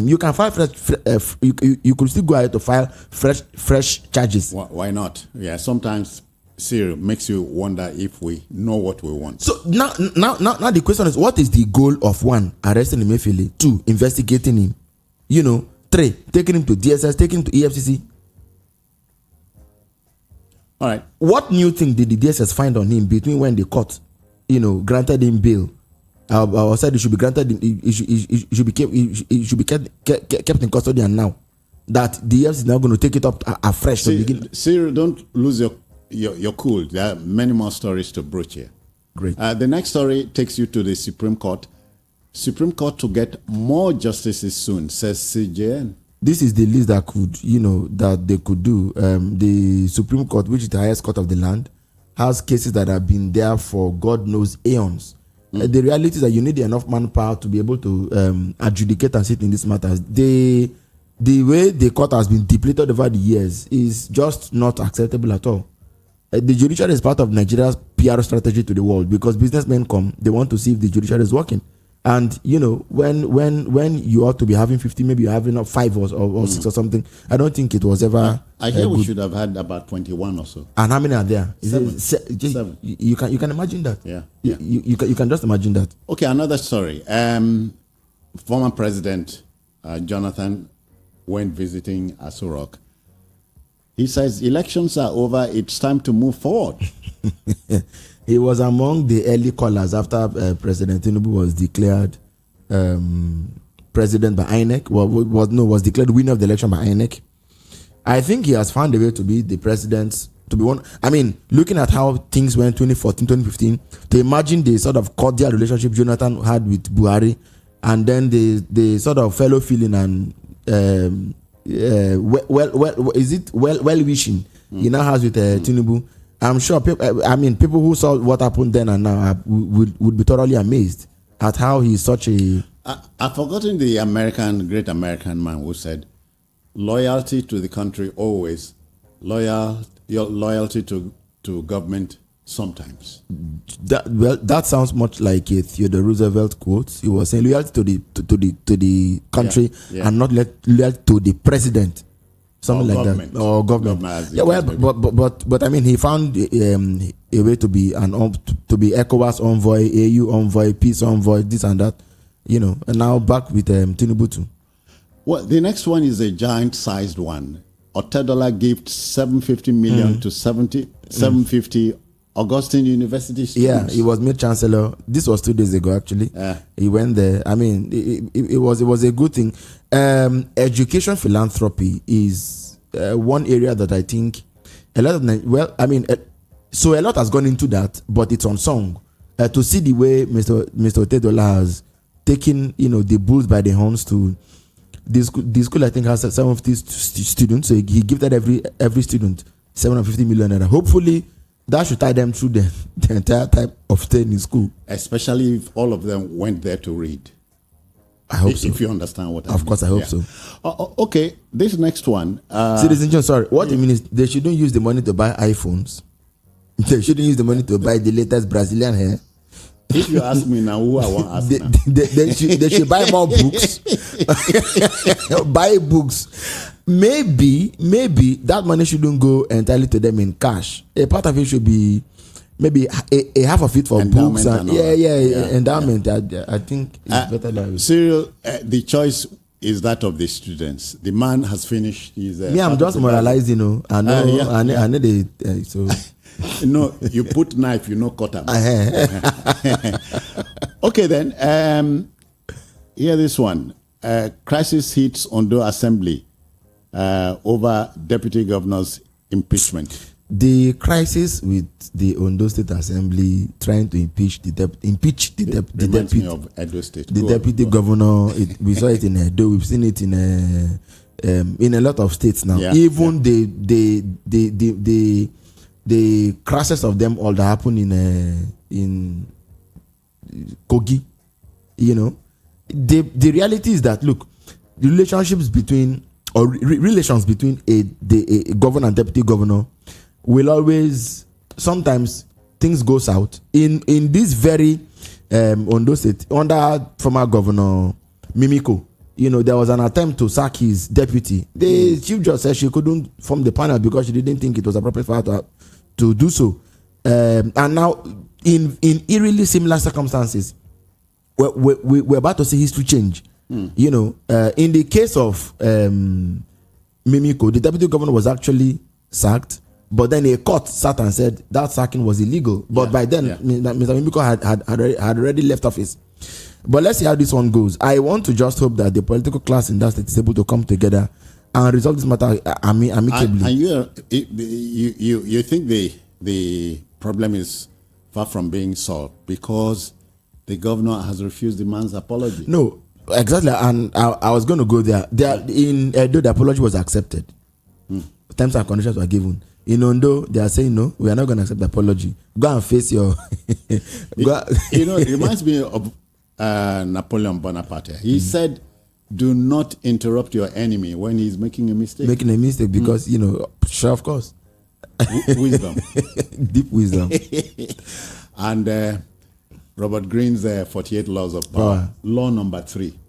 You can file you could still go ahead to file fresh charges. Why not? Yeah, sometimes Cyril makes you wonder if we know what we want. So now the question is, what is the goal of 1, arresting Emefiele, 2, investigating him, 3, taking him to DSS, taking him to EFCC? All right. What new thing did the DSS find on him between when the court, granted him bail? I said he should be granted. He should be kept in custody, and now that the EFCC is now going to take it up afresh to begin. Cyril, don't lose your cool. There are many more stories to broach here. Great. The next story takes you to the Supreme Court. Supreme Court to get more justices soon, says CJN. This is the least that that they could do. The Supreme Court, which is the highest court of the land, has cases that have been there for God knows aeons. The reality is that you need enough manpower to be able to adjudicate and sit in these matters. The way the court has been depleted over the years is just not acceptable at all. The judiciary is part of Nigeria's PR strategy to the world, because businessmen come, they want to see if the judiciary is working. And when you ought to be having 50, maybe you're having 5 or 6 or something. I don't think it was ever. I hear we should have had about 21 or so. And how many are there? 7. 7. You can imagine that. Yeah. You can just imagine that. Okay, another story. Former President Jonathan went visiting Aso Rock. He says elections are over. It's time to move forward. He was among the early callers after President Tinubu was declared president by INEC. Was declared winner of the election by INEC. I think he has found a way to be the president, to be one. I mean, looking at how things went 2014, 2015, to imagine the sort of cordial relationship Jonathan had with Buhari, and then the sort of fellow feeling and well-wishing he now has with Tinubu. I'm sure people who saw what happened then and now would be thoroughly amazed at how he's such a... I've forgotten the great American man who said, loyalty to the country always, your loyalty to government sometimes. That sounds much like a Theodore Roosevelt quote. He was saying loyalty to the country and not loyalty to the president. Something like that, or government. But I mean, he found a way to be ECOWAS envoy, AU envoy, peace envoy, this and that, and now back with Tinubu too. Well, the next one is a giant-sized one. Otedola gave 750 million to 750 Augustine University students. Yeah, he was made chancellor. This was 2 days ago, actually. He went there. I mean, it was a good thing. Education philanthropy is one area that I think a lot of so a lot has gone into that, but it's unsung. To see the way Mr. Otedola has taken the bulls by the horns to the school I think has 750 students, so he gifted every student 750 million naira. Hopefully that should tie them through the entire time of staying in school. Especially if all of them went there to read. I hope so. If you understand what I mean. Of course, I hope so. Okay, this next one. Citizen John, sorry. What you mean is they shouldn't use the money to buy iPhones. They shouldn't use the money to buy the latest Brazilian hair. If you ask me now, who I want to ask now? They should buy more books. Buy books. Maybe that money shouldn't go entirely to them in cash. A part of it should be maybe a half of it for endowment books and endowment. I think it's better than Cyril, the choice is that of the students. The man has finished his. I'm just moralizing, I know so. No, you put knife, cut them. Okay, then. Hear this one. Crisis hits Ondo Assembly over Deputy Governor's impeachment. The crisis with the Ondo State Assembly trying to impeach the deputy of Edo State. The deputy governor. We saw it in Edo. We've seen it in a lot of states now. Even the crashes of them all that happened in Kogi, the reality is that look, the relations between a governor and deputy governor will always, sometimes things go south. In this very Ondo State under former governor Mimiko, there was an attempt to sack his deputy. The chief judge said she couldn't form the panel because she didn't think it was appropriate for her to do so. And now, in eerily similar circumstances, we're about to see history change. In the case of Mimiko, the deputy governor was actually sacked, but then a court sat and said that sacking was illegal. But by then, Mr. Mimiko had already left office. But let's see how this one goes. I want to just hope that the political class in that state is able to come together and resolve this matter amicably. And you think the problem is far from being solved because the governor has refused the man's apology? No, exactly. And I was going to go there. In Edo, the apology was accepted. Terms and conditions were given. In Ondo, they are saying, no, we are not going to accept the apology. Go and face your... it reminds me of Napoleon Bonaparte. He said, do not interrupt your enemy when he's making a mistake. Making a mistake because, sure, of course. Wisdom. Deep wisdom. And Robert Greene's 48 Laws of Power. Law number 3.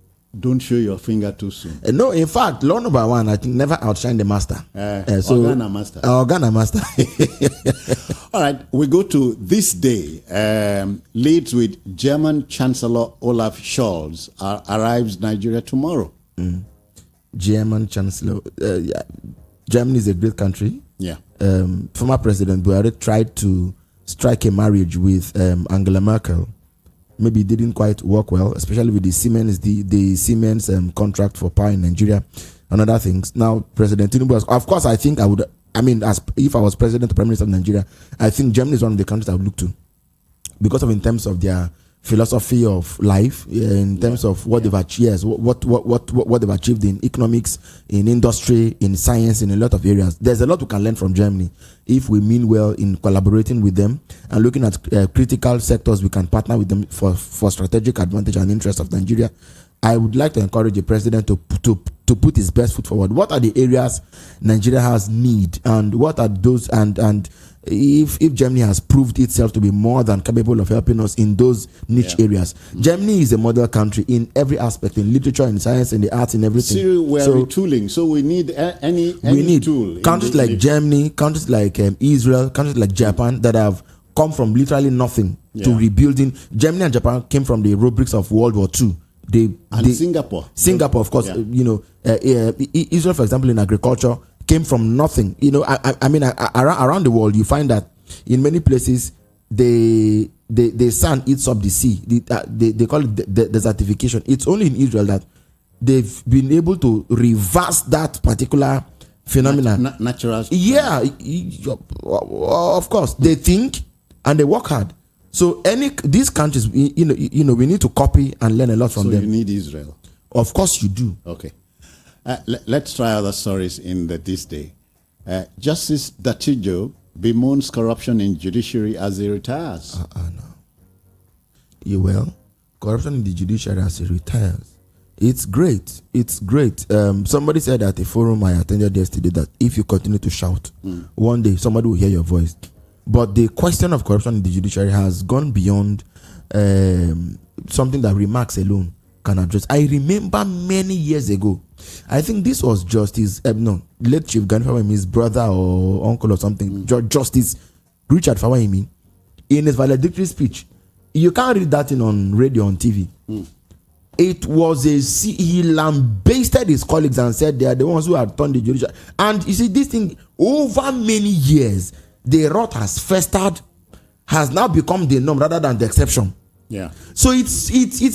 Don't show your finger too soon. No, in fact, law number 1, I think, never outshine the master. Organa master. Organa master. All right, we go to this day. Leads with German Chancellor Olaf Scholz arrives Nigeria tomorrow. German Chancellor. Germany is a great country. Yeah. Former President Buhari tried to strike a marriage with Angela Merkel. Maybe it didn't quite work well, especially with the Siemens contract for power in Nigeria and other things. Now, President Tinubu, of course, if I was president or prime minister of Nigeria, I think Germany is one of the countries I would look to because of in terms of their philosophy of life, in terms of what they've achieved, what they've achieved in economics, in industry, in science, in a lot of areas. There's a lot we can learn from Germany if we mean well in collaborating with them and looking at critical sectors we can partner with them for strategic advantage and interest of Nigeria. I would like to encourage the president to put his best foot forward. What are the areas Nigeria has need, and what are those and if Germany has proved itself to be more than capable of helping us in those niche areas. Germany is a model country in every aspect, in literature, in science, in the arts, in everything. We're retooling, so we need any tool. Countries like Germany, countries like Israel, countries like Japan that have come from literally nothing to rebuilding. Germany and Japan came from the rubrics of World War II. Singapore, of course, Israel, for example, in agriculture, came from nothing. Around the world, you find that in many places, the sand eats up the sea. They call it desertification. It's only in Israel that they've been able to reverse that particular phenomenon. Natural. Yeah, of course, they think and they work hard. So these countries, we need to copy and learn a lot from them. So you need Israel. Of course you do. Okay. Let's try other stories in this day. Justice Datijo bemoans corruption in judiciary as he retires. No. Corruption in the judiciary as he retires. It's great. It's great. Somebody said at a forum I attended yesterday that if you continue to shout, one day somebody will hear your voice. But the question of corruption in the judiciary has gone beyond something that remarks alone can address. I remember many years ago, I think this was Justice, late Chief Gani Fawayimi, his brother or uncle or something, Justice Richard Fawayimi, in his valedictory speech. You can't read that on radio, on TV. It was he lambasted his colleagues and said they are the ones who had turned the judiciary. And you see, this thing, over many years, the rot has festered, has now become the norm rather than the exception. Yeah. So it's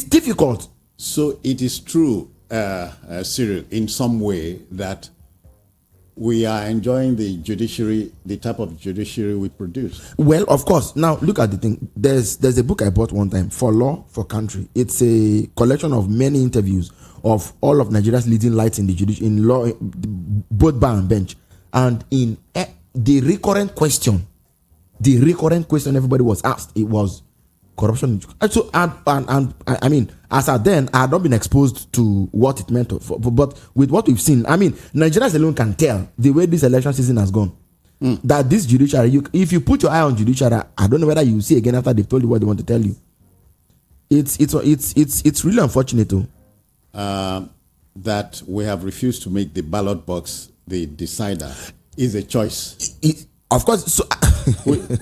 difficult. So it is true, Cyril, in some way that we are enjoying the judiciary, the type of judiciary we produce. Well, of course. Now, look at the thing. There's a book I bought one time, For Law, for Country. It's a collection of many interviews of all of Nigeria's leading lights in the judiciary, in law, both bar and bench. And in the recurrent question everybody was asked, it was corruption. So, I mean, as at then, I had not been exposed to what it meant, but with what we've seen, I mean, Nigerians alone can tell the way this election season has gone. That this judiciary, if you put your eye on judiciary, I don't know whether you see again after they've told you what they want to tell you. It's really unfortunate too. that we have refused to make the ballot box the decider is a choice. Of course, so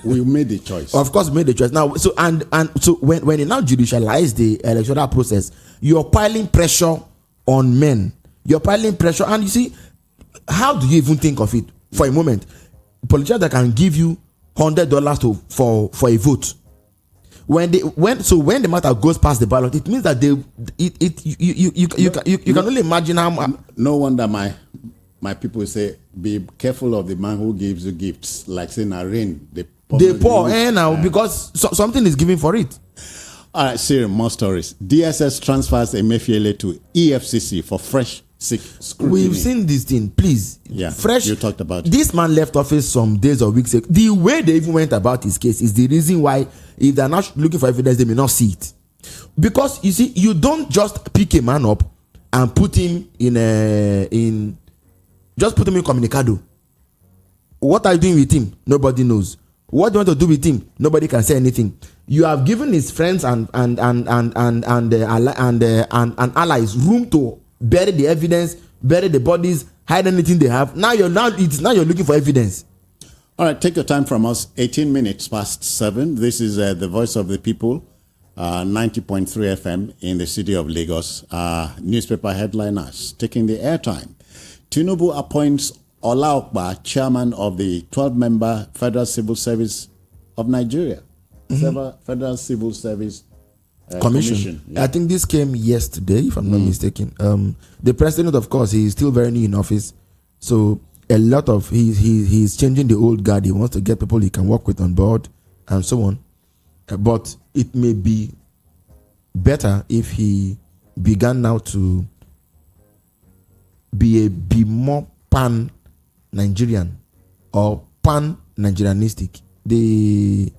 we made the choice. Of course, we made the choice. Now, so and so when you now judicialize the electoral process, you're piling pressure on men. You're piling pressure, and you see, how do you even think of it for a moment? Politicians that can give you $100 for a vote. When the matter goes past the ballot, it means that you can only imagine how. No wonder my people say, be careful of the man who gives you gifts, like saying a rain. They pour now because something is given for it. All right, Siri, more stories. DSS transfers Emefiele to EFCC for fresh scrutiny. We've seen this thing, please. Yeah, fresh. You talked about this man left office some days or weeks ago. The way they even went about his case is the reason why, if they're not looking for evidence, they may not see it. Because you see, you don't just pick a man up and put him in communicado. What are you doing with him? Nobody knows. What do you want to do with him? Nobody can say anything. You have given his friends and allies room to bury the evidence, bury the bodies, hide anything they have. Now you're looking for evidence. All right, take your time from us. 18 minutes past 7. This is the Voice of the People, 90.3 FM in the city of Lagos. Newspaper headliners taking the airtime. Tinubu appoints Olaokba chairman of the 12-member Federal Civil Service of Nigeria. Federal Civil Service Commission. Yeah. I think this came yesterday, if I'm not mistaken. The president, of course, he is still very new in office. So a lot of he's changing the old guard. He wants to get people he can work with on board and so on. But it may be better if he began now to be more pan-Nigerian or pan-Nigerianistic. The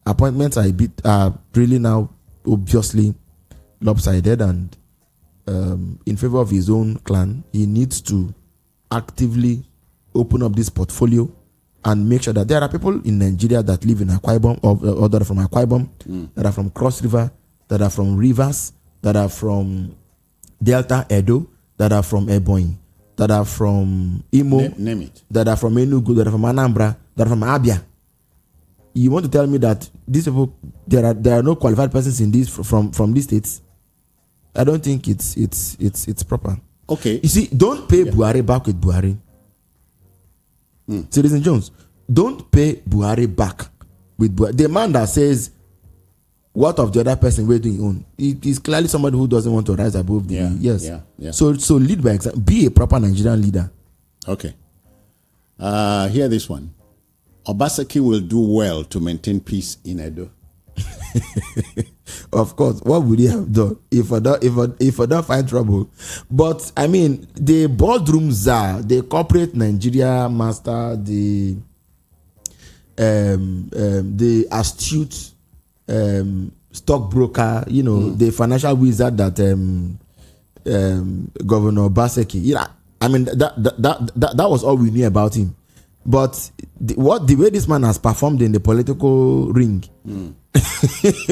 appointments are really now obviously lopsided, and in favor of his own clan. He needs to actively open up this portfolio and make sure that there are people in Nigeria that live in Akwa Ibom or that are from Akwa Ibom, that are from Cross River, that are from Rivers, that are from Delta Edo, that are from Ebonyi, that are from Imo, name it, that are from Enugu, that are from Anambra, that are from Abia. You want to tell me that these people, there are no qualified persons in these from these states? I don't think it's proper. Okay. You see, don't pay Buhari back with Buhari. Citizen Jones, don't pay Buhari back with Buhari. The man that says, what of the other person we're doing own? It is clearly somebody who doesn't want to rise above the yes. So lead by example. Be a proper Nigerian leader. Okay. Hear this one. Obaseki will do well to maintain peace in Edo. Of course, what would he have done if I don't find trouble? But I mean, the boardroom czar, the corporate Nigeria master, the astute stockbroker, the financial wizard that Governor Obaseki. I mean that was all we knew about him. But the way this man has performed in the political ring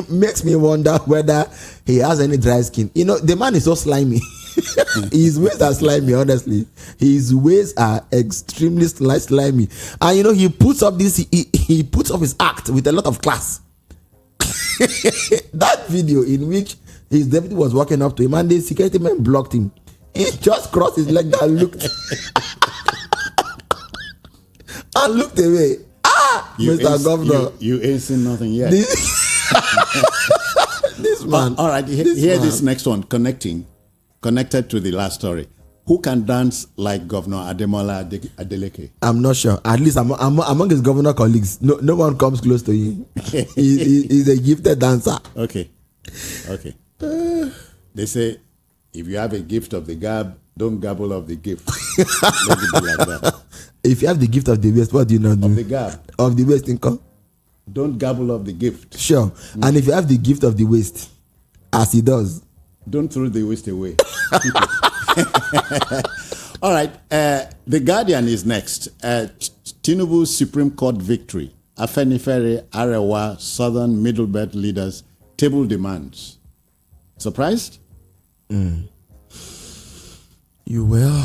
makes me wonder whether he has any dry skin. The man is so slimy. His ways are slimy, honestly. His ways are extremely slimy. And he puts up this, he puts up his act with a lot of class. That video in which his deputy was walking up to him and the security man blocked him. He just crossed his leg and looked. And looked away. Mr. Governor. You ain't seen nothing yet. This man. All right, this next one, connected to the last story. Who can dance like Governor Ademola Adeleke? I'm not sure. At least among his governor colleagues, no one comes close to him. He's a gifted dancer. Okay. They say, if you have a gift of the gab, don't gabble of the gift. Let it be like that. If you have the gift of the waste, what do you not do? Of the gab. Of the waste income? Don't gabble of the gift. Sure. And if you have the gift of the waste, as he does, don't throw the waste away. All right. The Guardian is next. Tinubu's Supreme Court victory. Afenifere, Arewa, Southern Middle Belt leaders table demands. Surprised? You will.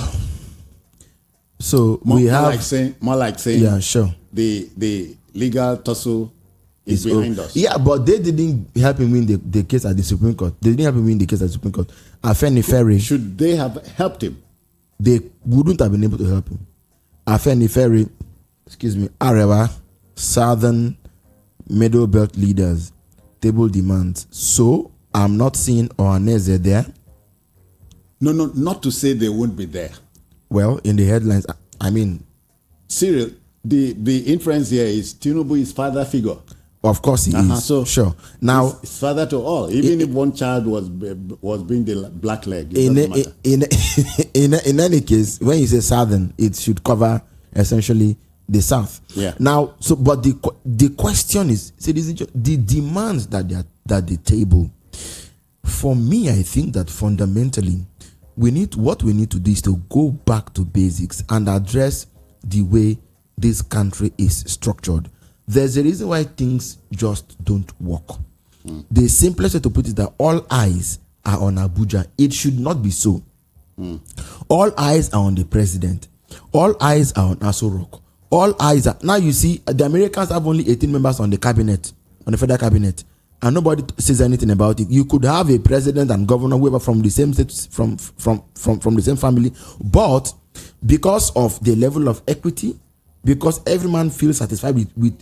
So More we have like saying. Yeah, sure. The legal tussle is behind us. Yeah, but they didn't help him win the case at the Supreme Court. They didn't help him win the case at the Supreme Court. Afenifere. Should they have helped him? They wouldn't have been able to help him. Afenifere, Arewa, Southern, Middle Belt leaders table demands. So I'm not seeing Ohaneze there. No, not to say they won't be there. Well, in the headlines, I mean, Cyril, the inference here is Tinubu is father figure. Of course he is. So sure. Now, it's father to all. Even if one child was being the black leg, in any case, when you say Southern, it should cover essentially the South. Yeah. Now, but the question is, the demands that they table. For me, I think that fundamentally, what we need to do is to go back to basics and address the way this country is structured. There's a reason why things just don't work. The simplest way to put it is that all eyes are on Abuja. It should not be so. All eyes are on the president. All eyes are on Aso Rock. All eyes are... Now you see, the Americans have only 18 members on the cabinet, on the federal cabinet, and nobody says anything about it. You could have a president and governor, whoever from the same state, from the same family, but because of the level of equity, because every man feels satisfied with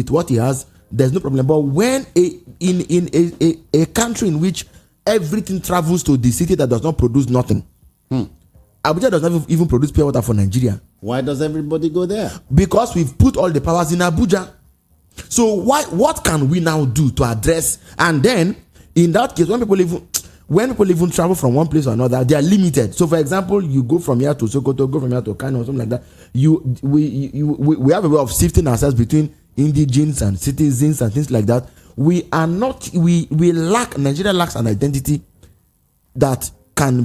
what he has, there's no problem. But when in a country in which everything travels to the city that does not produce nothing, Abuja does not even produce pure water for Nigeria. Why does everybody go there? Because we've put all the powers in Abuja. So what can we now do to address? And then in that case, when people even travel from one place to another, they are limited. So for example, you go from here to Sokoto, go from here to Kano or something like that. We have a way of sifting ourselves between indigenes and citizens and things like that. Nigeria lacks an identity that can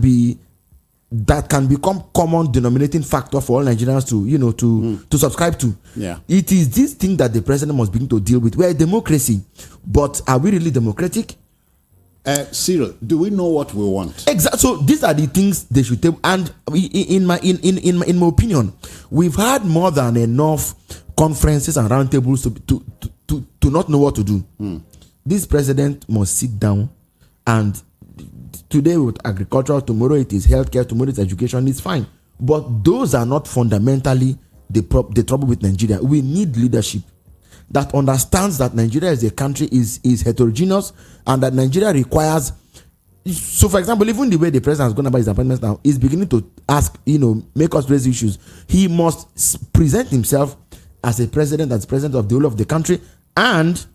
become common denominating factor for all Nigerians to subscribe to. Yeah. It is this thing that the president must begin to deal with. We're a democracy, but are we really democratic? Cyril, do we know what we want? Exactly. So these are the things they should take. And in my opinion, we've had more than enough conferences and roundtables to not know what to do. This president must sit down, and today with agriculture, tomorrow it is healthcare, tomorrow it's education. It's fine, but those are not fundamentally the trouble with Nigeria. We need leadership that understands that Nigeria as a country is heterogeneous, and that Nigeria requires. So, for example, even the way the president has gone about his appointments now is beginning to ask, make us raise issues. He must present himself as a president that's president of the whole of the country, and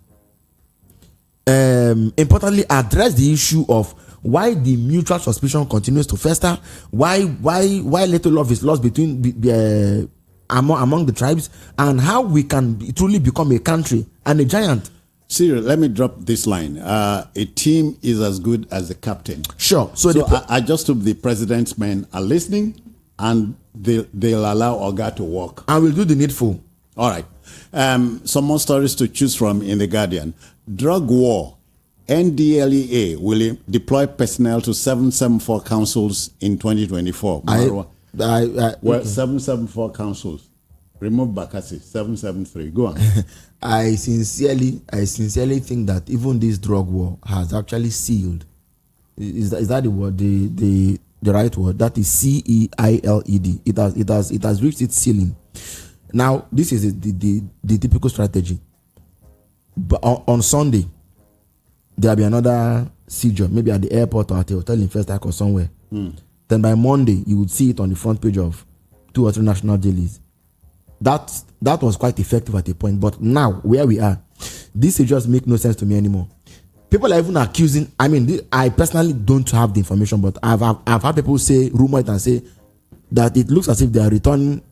importantly, address the issue of why the mutual suspicion continues to fester, why little love is lost between among the tribes, and how we can truly become a country and a giant. Cyril, let me drop this line. A team is as good as the captain. Sure. So I just hope the president's men are listening, and they'll allow Oga to work. And we'll do the needful. All right. Some more stories to choose from in The Guardian. Drug war. NDLEA will deploy personnel to 774 councils in 2024. 774 councils. Remove Bakassi, 773. Go on. I sincerely think that even this drug war has actually sealed. Is that the word? The right word? That is CEILED. It has reached its ceiling. Now, this is the typical strategy. But on Sunday, there'll be another seizure, maybe at the airport or at a hotel in Festac or somewhere. Then by Monday, you would see it on the front page of 2 or 3 national dailies. That was quite effective at a point. But now, where we are, this just make no sense to me anymore. People are even accusing. I mean, I personally don't have the information, but I've had people rumor it and say that it looks as if they are returning.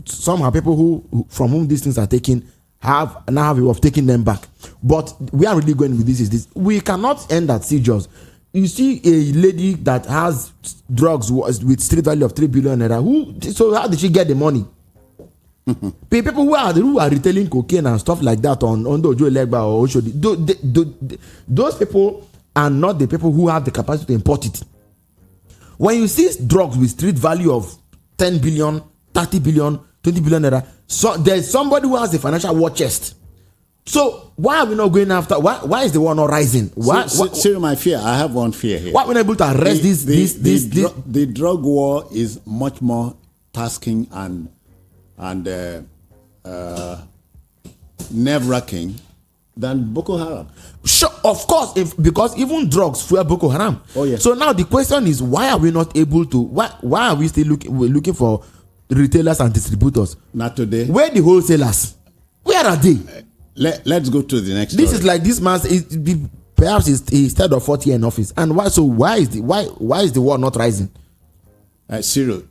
Somehow, people who from whom these things are taken now have a way of taking them back. But we are really going with this. Is this? We cannot end at seizures. You see a lady that has drugs with street value of 3 billion naira. So how did she get the money? People who are retailing cocaine and stuff like that on Ojo Legba or Oshodi, those people are not the people who have the capacity to import it. when you see drugs with street value of 10 billion, 30 billion, 20 billion naira, so there's somebody who has a financial war chest. So why are we not going after? Why is the war not rising? Why? See my fear. I have one fear here. Why are we not able to arrest this? The drug war is much more tasking and nerve-wracking than Boko Haram. Sure, of course, because even drugs fuel Boko Haram. Oh yes. So now the question is, why are we not able to? Why are we still looking for retailers and distributors? Not today. Where the wholesalers? Where are they? Let's go to the next. This story. is like this man's. Perhaps he's third or fourth year in office, and why? So why is the war not rising? Cyril,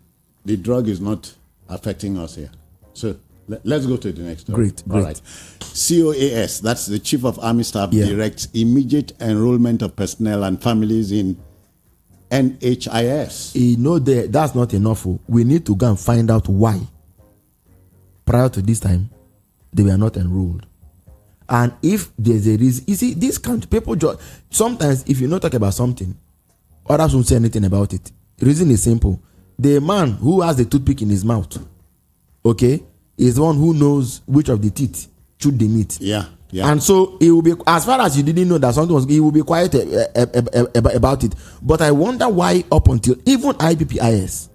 the drug is not affecting us here. So let's go to the next story. Great. All right. COAS, that's the Chief of Army Staff, directs immediate enrollment of personnel and families in NHIS. That's not enough. We need to go and find out why. Prior to this time, they were not enrolled. And if there's a reason, you see, this country, people sometimes, if you not talk about something, others won't say anything about it. The reason is simple. The man who has the toothpick in his mouth, okay, is the one who knows which of the teeth should the meat. Yeah. And so it will be, as far as you didn't know that something was, he will be quiet about it. But I wonder why up until even IPPIS,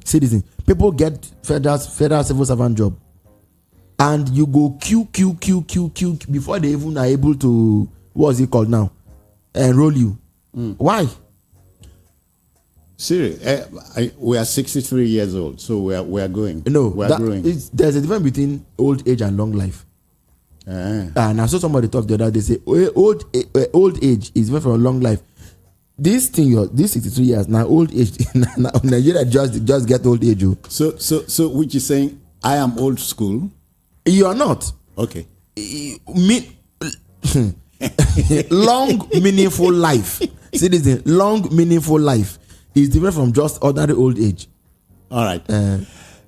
citizen, people get federal civil servant job, and you go queue before they even are able to, what's it called now, enroll you. Why? Seriously, we are 63 years old, so we are going. No, we are growing. There's a difference between old age and long life. And I saw somebody talk the other day, say old age is different from long life. This 63 years now, old age. Now Nigeria just get old age. So which is saying I am old school. You are not. Okay. Long meaningful life, citizen. Long meaningful life is different from just ordinary old age. All right.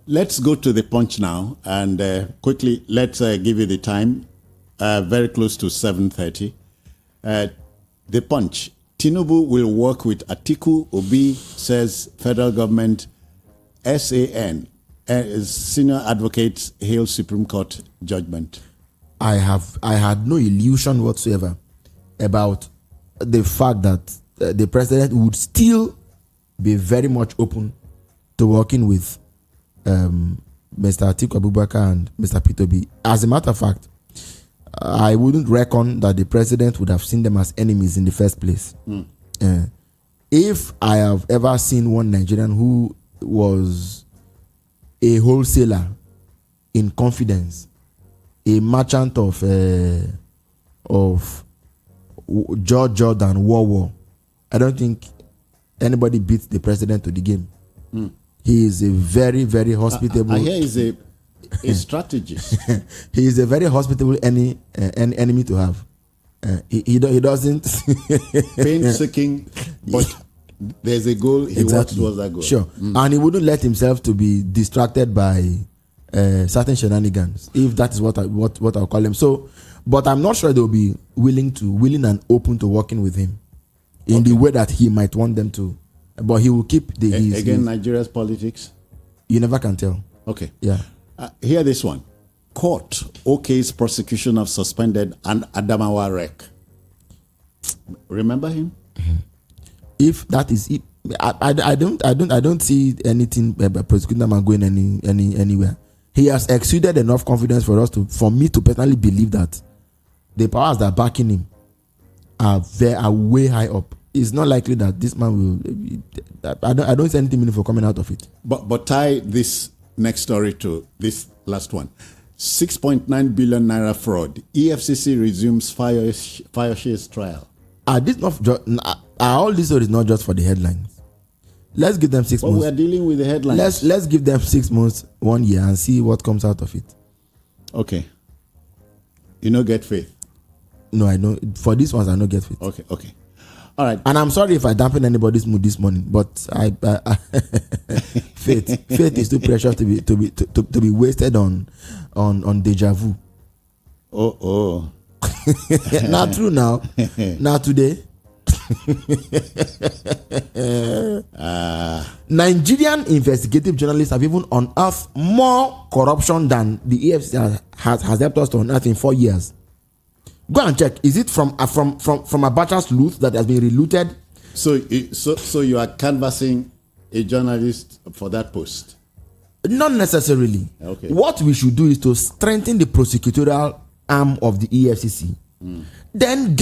Let's go to the punch now, and quickly let's give you the time. Very close to 7:30. The punch. Tinubu will work with Atiku. Obi says federal government. SAN. Senior advocates hail Supreme Court judgment. I had no illusion whatsoever about the fact that the president would still be very much open to working with Mr. Atiku Abubakar and Mr. P2B. As a matter of fact, I wouldn't reckon that the president would have seen them as enemies in the first place. If I have ever seen one Nigerian who was a wholesaler in confidence, a merchant of George Jordan war, I don't think anybody beats the president to the game. He is a very, very hospitable. I hear he's a strategist. He is a very hospitable enemy to have. He doesn't painstaking, but there's a goal. He works towards that goal. Sure, and he wouldn't let himself to be distracted by certain shenanigans, if that is what I'll call him. So, but I'm not sure they'll be willing and open to working with him in the way that he might want them to. But he will keep Nigeria's politics. You never can tell. Okay. Yeah. Hear this one. Court okays prosecution of suspended and Adamawa wreck. Remember him? If that is it, I don't see anything prosecuting them and going anywhere. He has exuded enough confidence for me to personally believe that the powers that are backing him are way high up. It's not likely that this man will. I don't see anything meaningful coming out of it. But tie this next story to this last one. 6.9 billion naira fraud. EFCC resumes Fayoshe's trial. All this is not just for the headlines. Let's give them 6 months. We are dealing with the headlines. Let's give them 6 months, 1 year, and see what comes out of it. Okay. You know, get faith. No, I know. For these ones, I know get faith. Okay. All right. And I'm sorry if I dampen anybody's mood this morning, but faith is too precious to be wasted on deja vu. Oh. Not true now. Not today. Nigerian investigative journalists have even unearthed more corruption than the EFCC has helped us to unearth in 4 years. Go and check. Is it from Abacha's loot that has been relooted? So you are canvassing a journalist for that post? Not necessarily. Okay. What we should do is to strengthen the prosecutorial arm of the EFCC. Then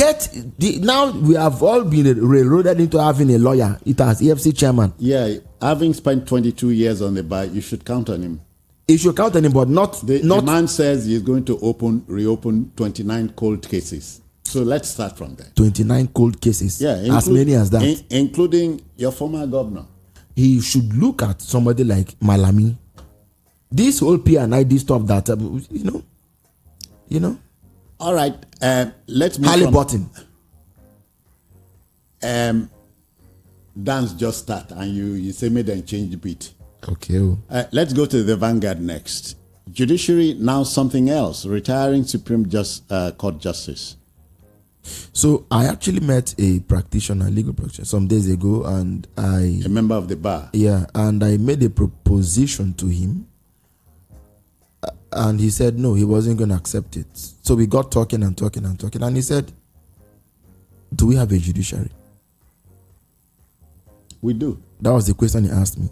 now we have all been railroaded into having a lawyer. It has EFCC chairman. Yeah, having spent 22 years on the bar, you should count on him. You should count on him, but not. The man says he's going to reopen 29 cold cases. So let's start from there. 29 cold cases. Yeah, as many as that. Including your former governor. He should look at somebody like Malami. This whole P&ID stuff that, you know. All right, let's move Halliburton. Dance just start, and you say made them change the beat. Okay. Let's go to the Vanguard next. Judiciary now something else. Retiring Supreme Court Justice. So I actually met a practitioner, legal practitioner, some days ago, and a member of the bar. Yeah, and I made a proposition to him. And he said no, he wasn't going to accept it. So we got talking, and he said, do we have a judiciary? We do. That was the question he asked me.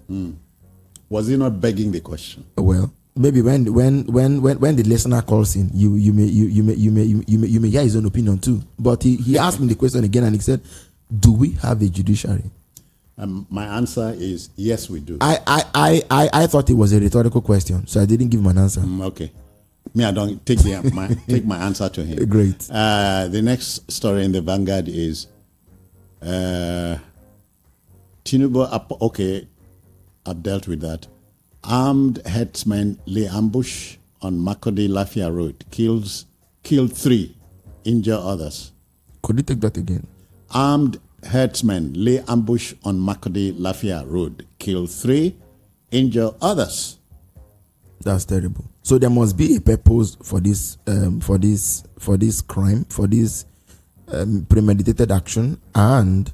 Was he not begging the question? Well, maybe when the listener calls in, you may hear his own opinion too. But he asked me the question again, and he said, do we have a judiciary? My answer is yes, we do. I thought it was a rhetorical question, so I didn't give him an answer. Okay. Me, I don't take my answer to him. Great. The next story in the Vanguard is Tinubu. Okay, I've dealt with that. Armed herdsmen lay ambush on Makurdi Lafia Road. Killed 3, injure others. Could you take that again? Armed herdsmen lay ambush on Makurdi Lafia Road. Killed 3, injure others. That's terrible. So there must be a purpose for this crime, for this premeditated action, and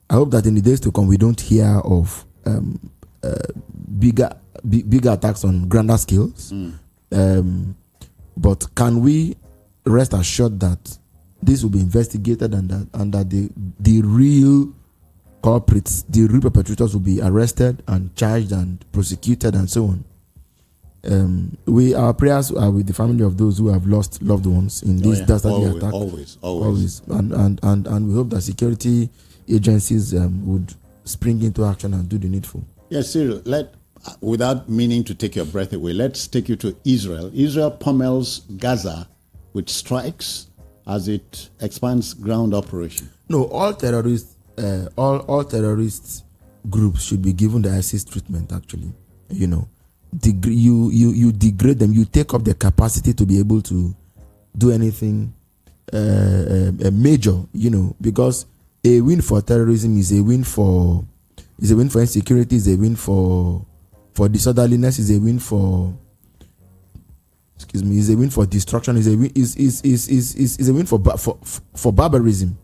I hope that in the days to come we don't hear of bigger attacks on grander scales. But can we rest assured that this will be investigated and that the real culprits, the real perpetrators will be arrested and charged and prosecuted and so on? Our prayers are with the family of those who have lost loved ones in this dastardly attack. Always. And we hope that security agencies would spring into action and do the needful. Yes, Cyril, without meaning to take your breath away, let's take you to Israel. Israel pummels Gaza with strikes as it expands ground operation. No, all terrorist groups should be given the ISIS treatment, actually. You degrade them, you take up their capacity to be able to do anything major, because a win for terrorism is a win for insecurity, is a win for disorderliness, is a win for destruction, is a win for barbarism.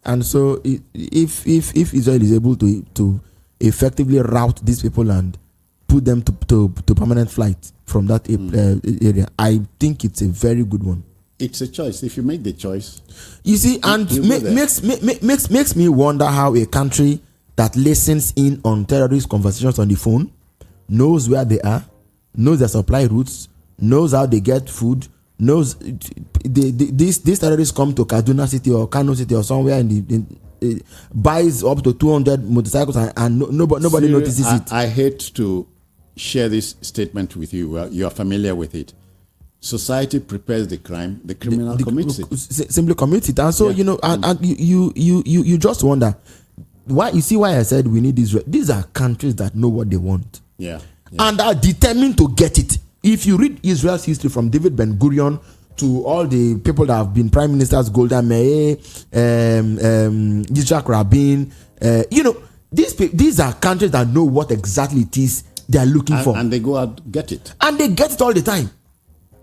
And so if Israel is able to effectively rout these people and put them to permanent flight from that area, I think it's a very good one. It's a choice. If you make the choice, you see, and makes me wonder how a country that listens in on terrorist conversations on the phone, knows where they are, knows their supply routes, knows how they get food, knows these terrorists come to Kaduna City or Kano City or somewhere buys up to 200 motorcycles and nobody notices it. I hate to share this statement with you. Well, you are familiar with it. Society prepares the crime, the criminal commits it. Simply commits it. And so, you just wonder why. You see why I said we need Israel. These are countries that know what they want. Yeah. And are determined to get it. If you read Israel's history from David Ben-Gurion to all the people that have been prime ministers, Golda Meir, Yitzhak Rabin, these are countries that know what exactly it is they are looking for. And they go out get it. And they get it all the time.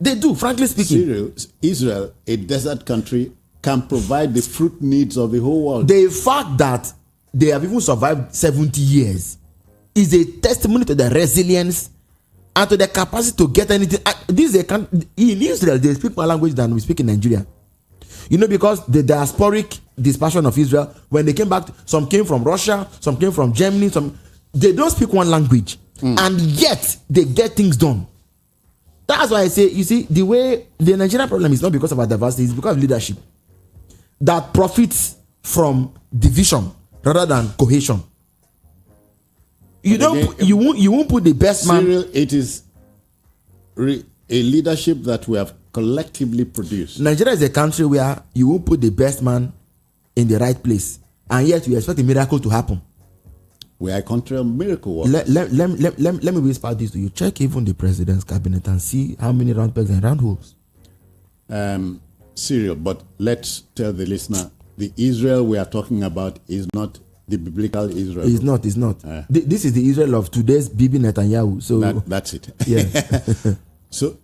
They do, frankly speaking. Israel, a desert country can provide the fruit needs of the whole world. The fact that they have even survived 70 years is a testimony to the resilience and to the capacity to get anything. This is a country, in Israel, they speak more language than we speak in Nigeria. You know, because the diasporic dispersion of Israel, when they came back, some came from Russia, some came from Germany, they don't speak one language, and yet they get things done. That's why I say, you see, the way the Nigerian problem is not because of our diversity, it's because of leadership that profits from division rather than cohesion. You don't. You won't put the best man. Cyril, it is a leadership that we have collectively produced. Nigeria is a country where you won't put the best man in the right place, and yet you expect a miracle to happen. We are a country of miracle workers. Let me whisper this to you. Check even the president's cabinet and see how many round pegs and round holes. Cyril, but let's tell the listener, the Israel we are talking about is not the biblical Israel. It's not. This is the Israel of today's Bibi Netanyahu. So that's it. Yeah. So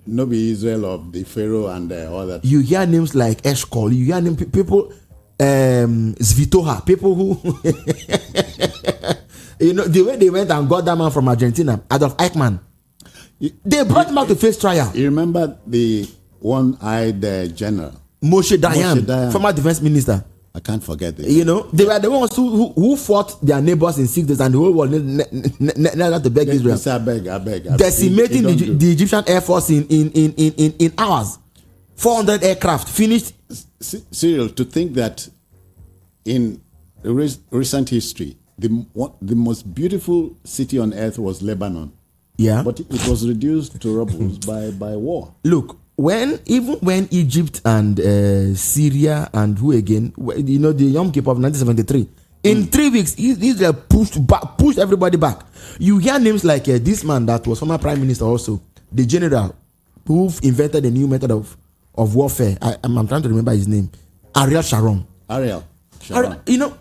no be Israel of the Pharaoh and all that. You hear names like Eshkol. You hear people, Zvitoha. People who, you know, the way they went and got that man from Argentina, Adolf Eichmann. They brought him out to face trial. You remember the one-eyed general? Moshe Dayan, former defense minister. I can't forget this. You know, they were the ones who fought their neighbors in 6 days, and the whole world needed to beg Israel. I beg. Decimating the Egyptian Air Force in hours. 400 aircraft finished. Cyril, to think that in recent history, the most beautiful city on earth was Lebanon. Yeah. But it was reduced to rubble by war. Look, even when Egypt and Syria and who again, you know, the Yom Kippur of 1973, in 3 weeks, Israel pushed everybody back. You hear names like this man that was former prime minister also, the general who invented a new method of warfare. I'm trying to remember his name. Ariel Sharon. You know,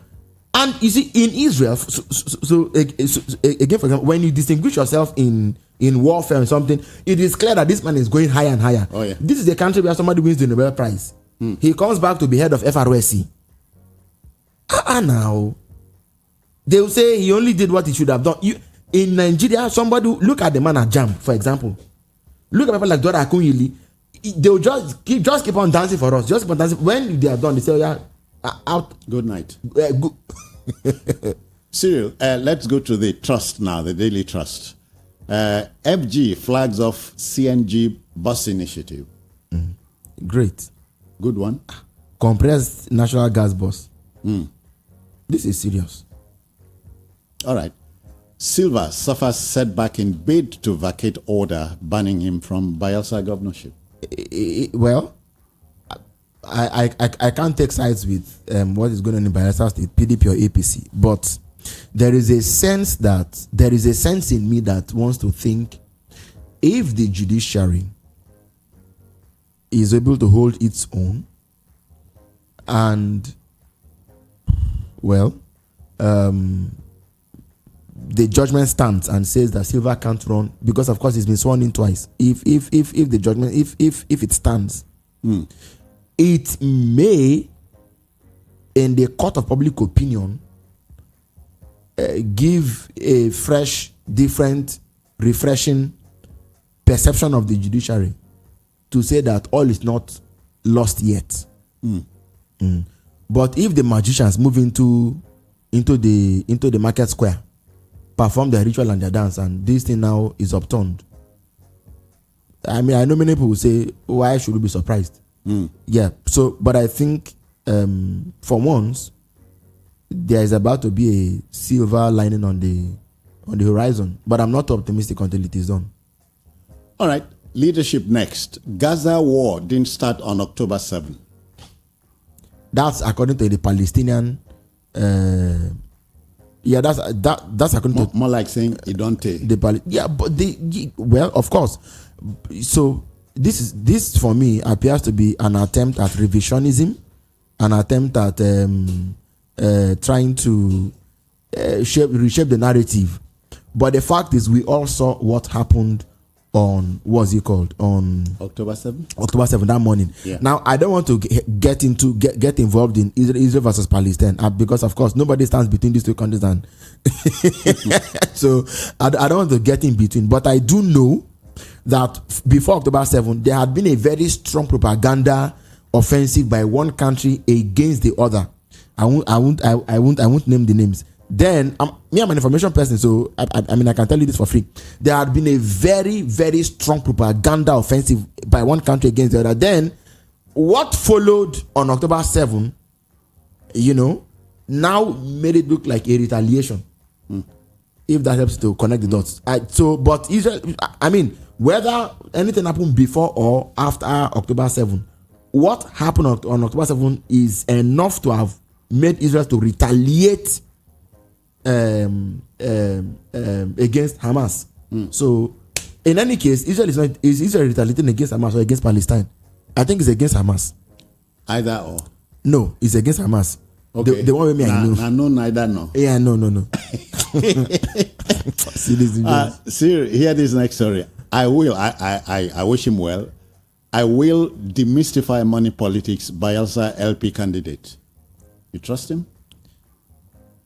and you see, in Israel, so again, for example, when you distinguish yourself in warfare and something, it is clear that this man is going higher and higher. Oh, yeah. This is a country where somebody wins the Nobel Prize. He comes back to be head of FRSC. Now, they will say he only did what he should have done. In Nigeria, somebody, look at the man at JAM, for example. Look at people like Dora Akunyili. They will just keep on dancing for us. Just keep on dancing. When they are done, they say, yeah, out. Good night. Cyril, let's go to the trust now, the Daily Trust. FG flags off CNG bus initiative. Great. Good one. Compressed natural gas bus. This is serious. All right. Silva suffers setback in bid to vacate order banning him from Bayelsa governorship. Well, I can't take sides with what is going on in Bayelsa State, PDP or APC, but there is a sense in me that wants to think, if the judiciary is able to hold its own, and well, the judgment stands and says that Silva can't run because, of course, he's been sworn in twice. If the judgment, if it stands, it may, in the court of public opinion, give a fresh, different, refreshing perception of the judiciary to say that all is not lost yet. But if the magicians move into the market square, perform their ritual and their dance, and this thing now is upturned, I mean, I know many people will say, why should we be surprised? Yeah. So, but I think for once, there is about to be a silver lining on the horizon, but I'm not optimistic until it is done. All right, leadership next. Gaza war didn't start on October 7. That's according to the Palestinian. That's according to more like saying it don't take. Well, of course. So this for me appears to be an attempt at revisionism, an attempt at trying to reshape the narrative. But the fact is, we all saw what happened on what's it called on October 7th. October 7th that morning. Yeah. Now I don't want to get involved in Israel versus Palestine because of course nobody stands between these two countries, and so I don't want to get in between. But I do know that before October 7th there had been a very strong propaganda offensive by one country against the other. I won't name the names. Then me, I'm an information person, so I mean I can tell you this for free. There had been a very, very strong propaganda offensive by one country against the other. Then what followed on October 7th, now made it look like a retaliation. If that helps to connect the dots. But Israel, I mean, whether anything happened before or after October 7th, what happened on October 7th is enough to have made Israel to retaliate against Hamas. So in any case, Israel is Israel retaliating against Hamas or against Palestine? I think it's against Hamas. Either or. No, it's against Hamas. Okay. The one with me, I know. No, neither, no. Yeah, no. See this. Hear this next story. I wish him well. I will demystify money politics. Bielsa LP candidate. You trust him?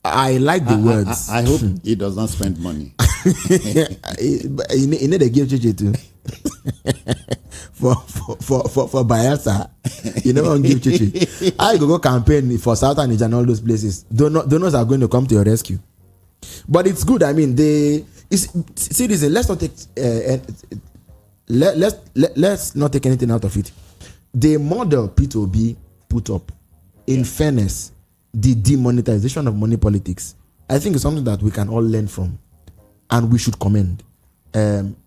I like the words. I hope he does not spend money. You need a give JJ too. for Bielsa, you never give JJ. I go campaign for Southern Nigeria and all those places. Donors are going to come to your rescue. But it's good. I mean, seriously, let's not take let's not take anything out of it. The model P2B put up, in fairness, the demonetization of money politics, I think it's something that we can all learn from, and we should commend.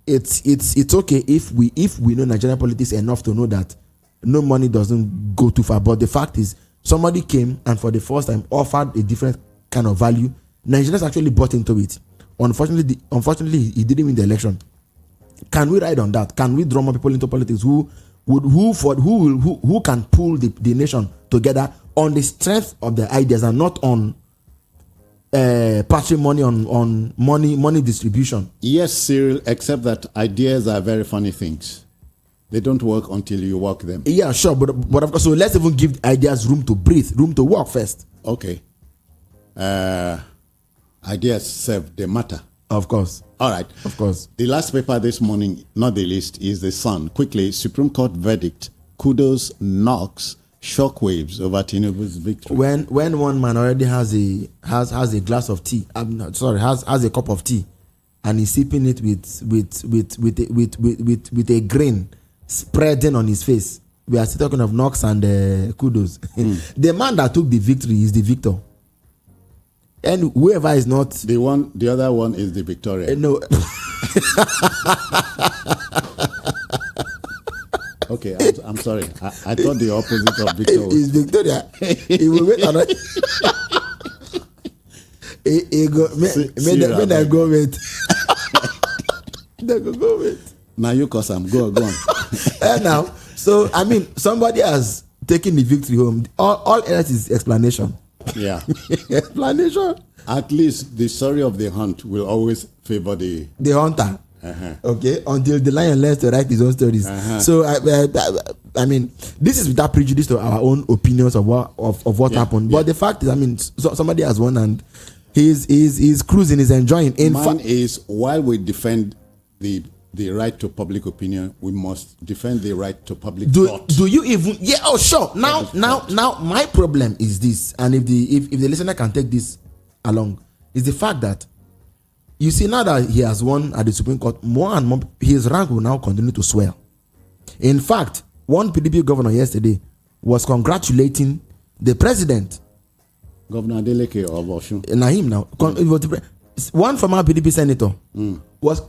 It's okay if we know Nigerian politics enough to know that no money doesn't go too far. But the fact is, somebody came and for the first time offered a different kind of value. Nigerians actually bought into it. Unfortunately, he didn't win the election. Can we ride on that? Can we draw more people into politics who can pull the nation together on the strength of their ideas and not on patrimony, on money distribution? Yes, Cyril, except that ideas are very funny things. They don't work until you work them. Yeah, sure, but of course, so let's even give ideas room to breathe, room to work first. Okay. Ideas serve, they matter. Of course. All right. Of course. The last paper this morning, not the least, is The Sun. Quickly, Supreme Court verdict, kudos knocks shockwaves over Tinubu's victory. When one man already has a glass of tea, has a cup of tea, and he's sipping it with a grin spreading on his face, we are still talking of knocks and kudos. The man that took the victory is the victor. And whoever is not the other one is the Victoria. No. Okay, I'm sorry. I thought the opposite of Victor is Victoria. He will wait another. He go. When I go wait. They go wait. Now you cause I'm go on. And now, so I mean, somebody has taken the victory home. All else is explanation. Yeah. Explanation. At least the story of the hunt will always favor the hunter. Okay, until the lion learns to write his own stories. So I mean, this is without prejudice to our own opinions of what happened. But the fact is, I mean, somebody has won and he's cruising, he's enjoying. Mine is, while we defend the right to public opinion, we must defend the right to public thought. Do you even? Yeah. Oh, sure. Now, my problem is this, and if the listener can take this along, is the fact that you see, now that he has won at the Supreme Court, more and more his rank will now continue to swell. In fact, one PDP governor yesterday was congratulating the president, Governor Adeleke of Osun. Nahim now. One former PDP senator was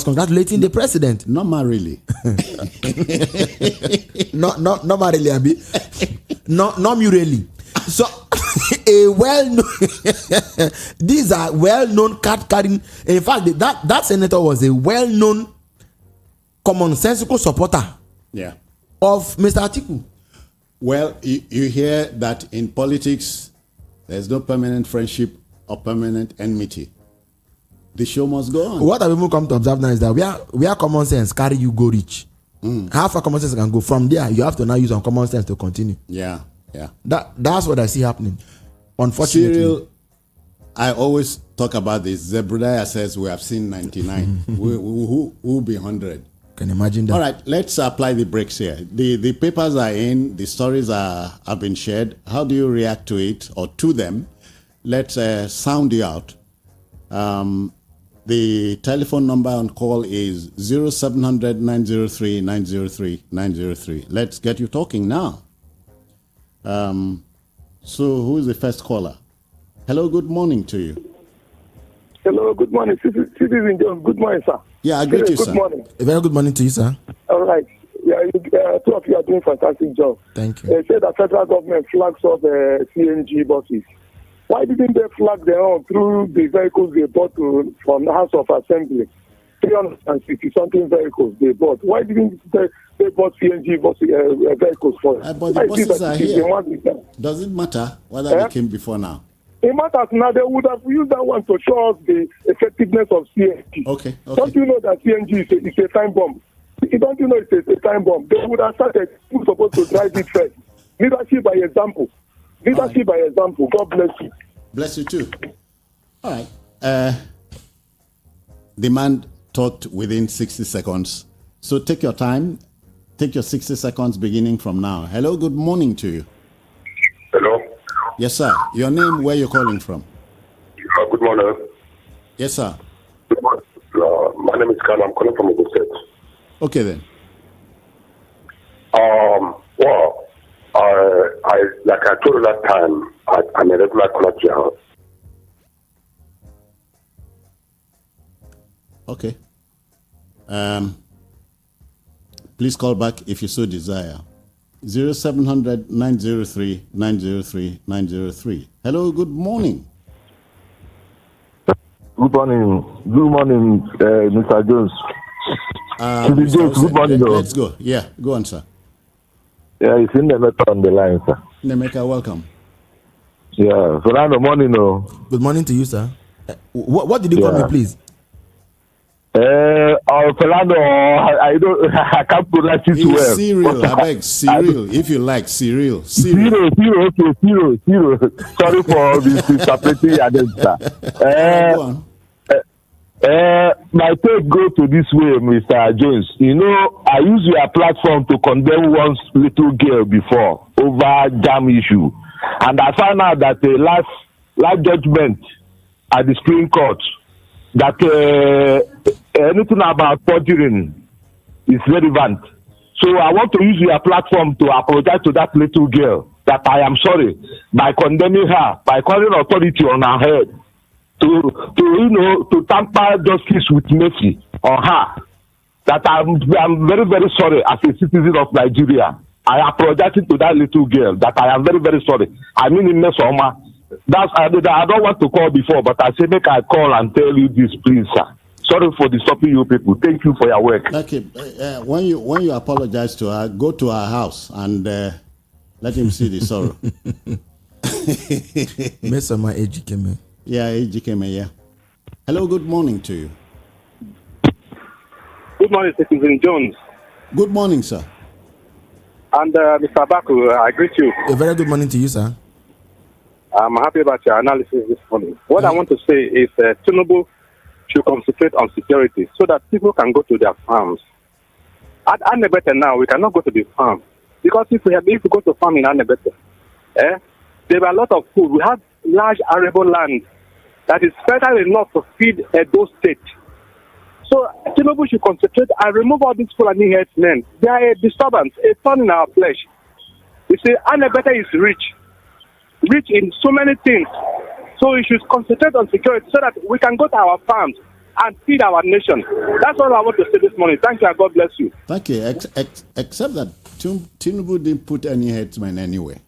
congratulating the president. Not really. not really, Abi. Not me really. So these are well-known card carrying. In fact, that senator was a well-known commonsensical supporter of Mr. Atiku. Well, you hear that in politics there's no permanent friendship or permanent enmity. the show must go on. What have people come to observe now is that where common sense carry you go reach. How far common sense can go from there, you have to now use on common sense to continue. Yeah. That's what I see happening. Unfortunately, Cyril, I always talk about this. Zebediah says we have seen 99. Who will be 100? Can you imagine that? All right, let's apply the brakes here. The papers are in, the stories have been shared. How do you react to it or to them? Let's sound you out. The telephone number on call is 0700 903 903 903. Let's get you talking now. So who is the first caller? Hello, good morning to you. Hello, good morning. Citizen John, good morning, sir. Yeah, I greet you, sir. Good morning. A very good morning to you, sir. All right. Yeah, two of you are doing a fantastic job. Thank you. They said that federal government flags off CNG buses. Why didn't they flag them on through the vehicles they bought from the House of Assembly? 360-something vehicles they bought. Why didn't they bought CNG vehicles for them? But the buses are here. Does it matter whether they came before now? It matters now. They would have used that one to show us the effectiveness of CNG. Okay. Don't you know that CNG is a time bomb? Don't you know it's a time bomb? They would have started who's supposed to drive it first. Leadership by example. Leadership by example. God bless you. Bless you too. All right. The man talked within 60 seconds. So take your time. Take your 60 seconds beginning from now. Hello, good morning to you. Hello. Yes, sir. Your name, where you're calling from? Good morning. Yes, sir. Good morning. My name is Khan. I'm calling from Ogun State. Okay, then. Well, I like I told you that time, I'm a regular caller to your house. Okay. Please call back if you so desire. 0700 903 903 903. Hello, good morning. Good morning. Good morning, Mr. Jones. Mr. Jones, good morning. Let's go. Yeah, go on, sir. Yeah, it's in the matter on the line, sir. Nemeka, welcome. Yeah, so now the morning, Good morning to you, sir. What did you call me, please? Fernando, I can't pronounce it well. Cyril, I beg, Cyril, if you like, Cyril. Zero. Sorry for this interpreting against Go on. My take go to this way, Mr. Jones. You know, I use your platform to condemn one little girl before over jam issue. And I found out that the last judgment at the Supreme Court that anything about perjury is relevant. So I want to use your platform to apologize to that little girl that I am sorry by condemning her, by calling authority on her head to tamper justice with mercy on her. That I'm very, very sorry as a citizen of Nigeria. I apologize to that little girl that I am very, very sorry. I mean in Mesoma. I don't want to call before, but I say make I call and tell you this, please, sir. Sorry for disturbing you people. Thank you for your work. Okay, when you apologize to her, go to her house and let him see the sorrow. Mesoma Ejikeme. Yeah, Ejikeme, yeah. Hello, good morning to you. Good morning, Citizen Jones. Good morning, sir. And Mr. Baku, I greet you. A very good morning to you, sir. I'm happy about your analysis this morning. What I want to say is Tinubu should concentrate on security so that people can go to their farms. At Anebete now, we cannot go to the farm. Because if we go to farm in Anebete, there are a lot of food. We have large arable land that is fertile enough to feed Edo State. So Tinubu should concentrate and remove all these Fulani headsmen. They are a disturbance, a thorn in our flesh. You see, Anebete is rich in so many things. So we should concentrate on security so that we can go to our farms and feed our nation. That's all I want to say this morning. Thank you and God bless you. Thank you. Except that Tinubu didn't put any headsmen anywhere.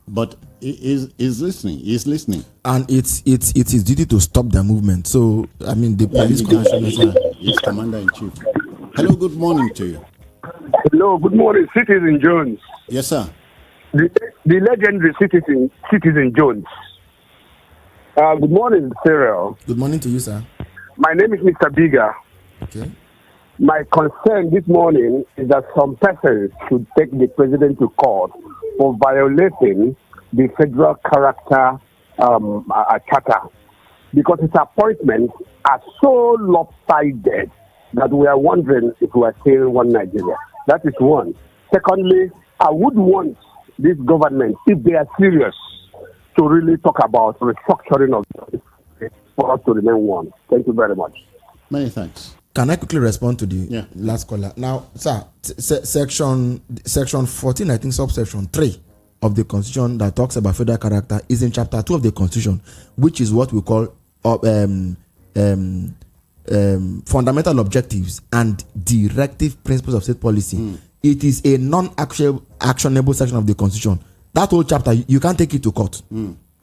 But he's listening. He's listening. And it's his duty to stop the movement. So, I mean, the police commissioner. He's commander-in-chief. Hello, good morning to you. Hello, good morning, Citizen Jones. Yes, sir. The legendary Citizen Jones. Good morning, Cyril. Good morning to you, sir. My name is Mr. Biga. Okay. My concern this morning is that some persons should take the president to court for violating the federal character charter, because his appointments are so lopsided that we are wondering if we are still one Nigeria. That is one. Secondly, I would want this government, if they are serious, to really talk about restructuring of for us to remain one. Thank you very much. Many thanks. Can I quickly respond to the last caller? Now, sir, section 14, I think subsection 3 of the Constitution that talks about federal character is in chapter 2 of the Constitution, which is what we call fundamental objectives and directive principles of state policy. It is a non-actionable section of the Constitution. That whole chapter, you can't take it to court.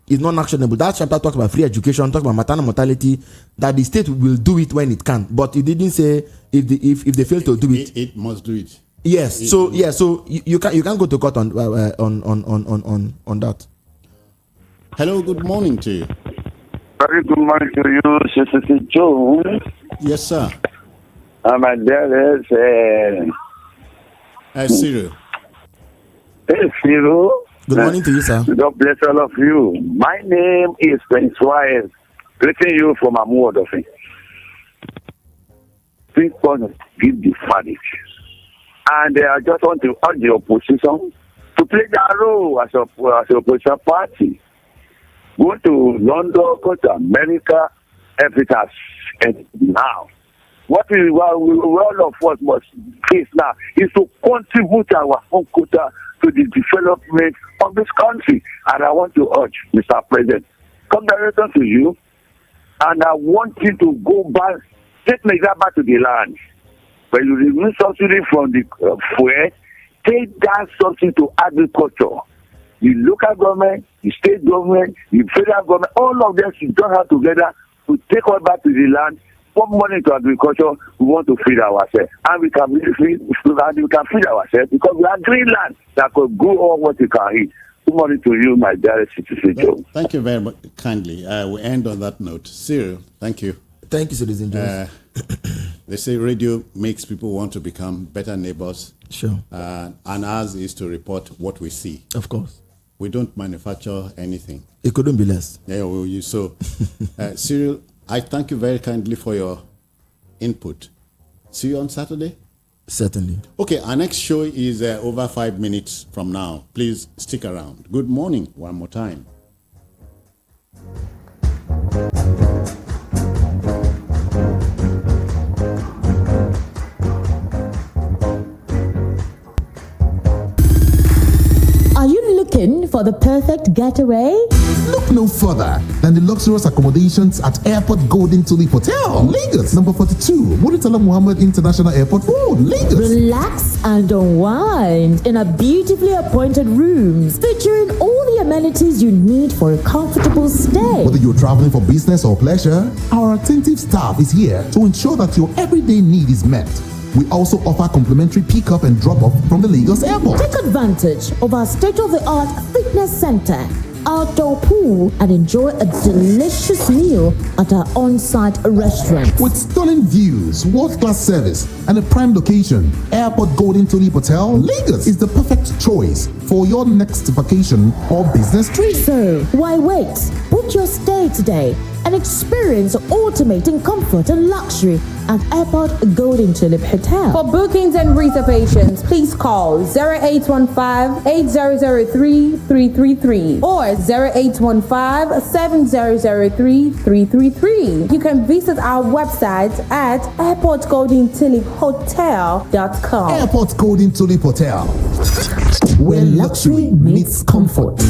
It's non-actionable. That chapter talks about free education, talks about maternal mortality, that the state will do it when it can. But it didn't say if they fail to do it, it must do it. Yes. So you can't go to court on that. Hello. Good morning to you. Very good morning to you, Sister Jones. Yes, sir. My dear is Cyril. Hey, Cyril. Good morning to you, sir. God bless all of you. My name is Prince Wise, greeting you from Amuodofi. Please God give the verdict. And I just want to urge the opposition to play their role as an opposition party. Go to London, go to America, everything has ended now. What all of us must face now is to contribute our own quota to the development of this country. And I want to urge, Mr. President, congratulations to you. And I want you to go back, take Nigeria back to the land. When you remove subsidy from the fuel, take that subsidy to agriculture. The local government, the state government, the federal government, all of them should join hands together to take us back to the land, put money to agriculture. We want to feed ourselves. And we can really feed ourselves because we are green land that could grow all what we can eat. Good morning to you, my dear citizen Joe. Thank you very much kindly. We end on that note. Cyril, thank you. Thank you, Citizen Jones. They say radio makes people want to become better neighbors. Sure. And ours is to report what we see. Of course. We don't manufacture anything. It couldn't be less. Yeah, well, Cyril, I thank you very kindly for your input. See you on Saturday? Certainly. Okay, our next show is over 5 minutes from now. Please stick around. Good morning one more time. Are you looking for the perfect getaway? Look no further than the luxurious accommodations at Airport Golden Tulip Hotel, Lagos, number 42, Muritala Muhammad International Airport Road, Lagos. Relax and unwind in a beautifully appointed rooms featuring all the amenities you need for a comfortable stay. Whether you're traveling for business or pleasure, our attentive staff is here to ensure that your everyday need is met. We also offer complimentary pick-up and drop-off from the Lagos airport. Take advantage of our state-of-the-art fitness center, outdoor pool, and enjoy a delicious meal at our on-site restaurant. With stunning views, world-class service, and a prime location, Airport Golden Tulip Hotel, Lagos is the perfect choice for your next vacation or business trip. So, why wait? Book your stay today and experience ultimate in comfort and luxury at Airport Golden Tulip Hotel. For bookings and reservations, please call 0815-8003-333 or 0815-7003-333. You can visit our website at airportgoldentuliphotel.com. Airport Golden Tulip Hotel, where luxury meets comfort.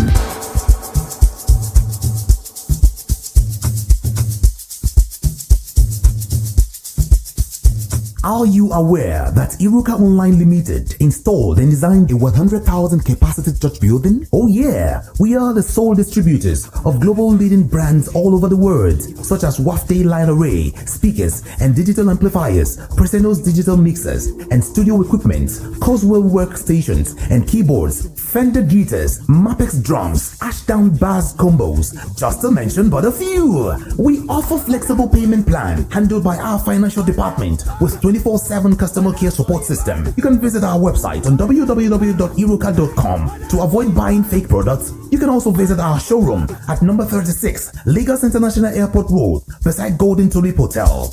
Are you aware that Iruka Online Limited installed and designed a 100,000 capacity church building? Oh yeah, we are the sole distributors of global leading brands all over the world, such as Wafday Line Array, speakers and digital amplifiers, Preseno's digital mixers and studio equipment, Coswell workstations and keyboards, Fender guitars, Mapex drums, Ashdown bass combos, just to mention but a few. We offer flexible payment plan handled by our financial department with 24/7 customer care support system. You can visit our website on www.iruka.com to avoid buying fake products. You can also visit our showroom at number 36 Lagos International Airport Road beside Golden Tulip Hotel.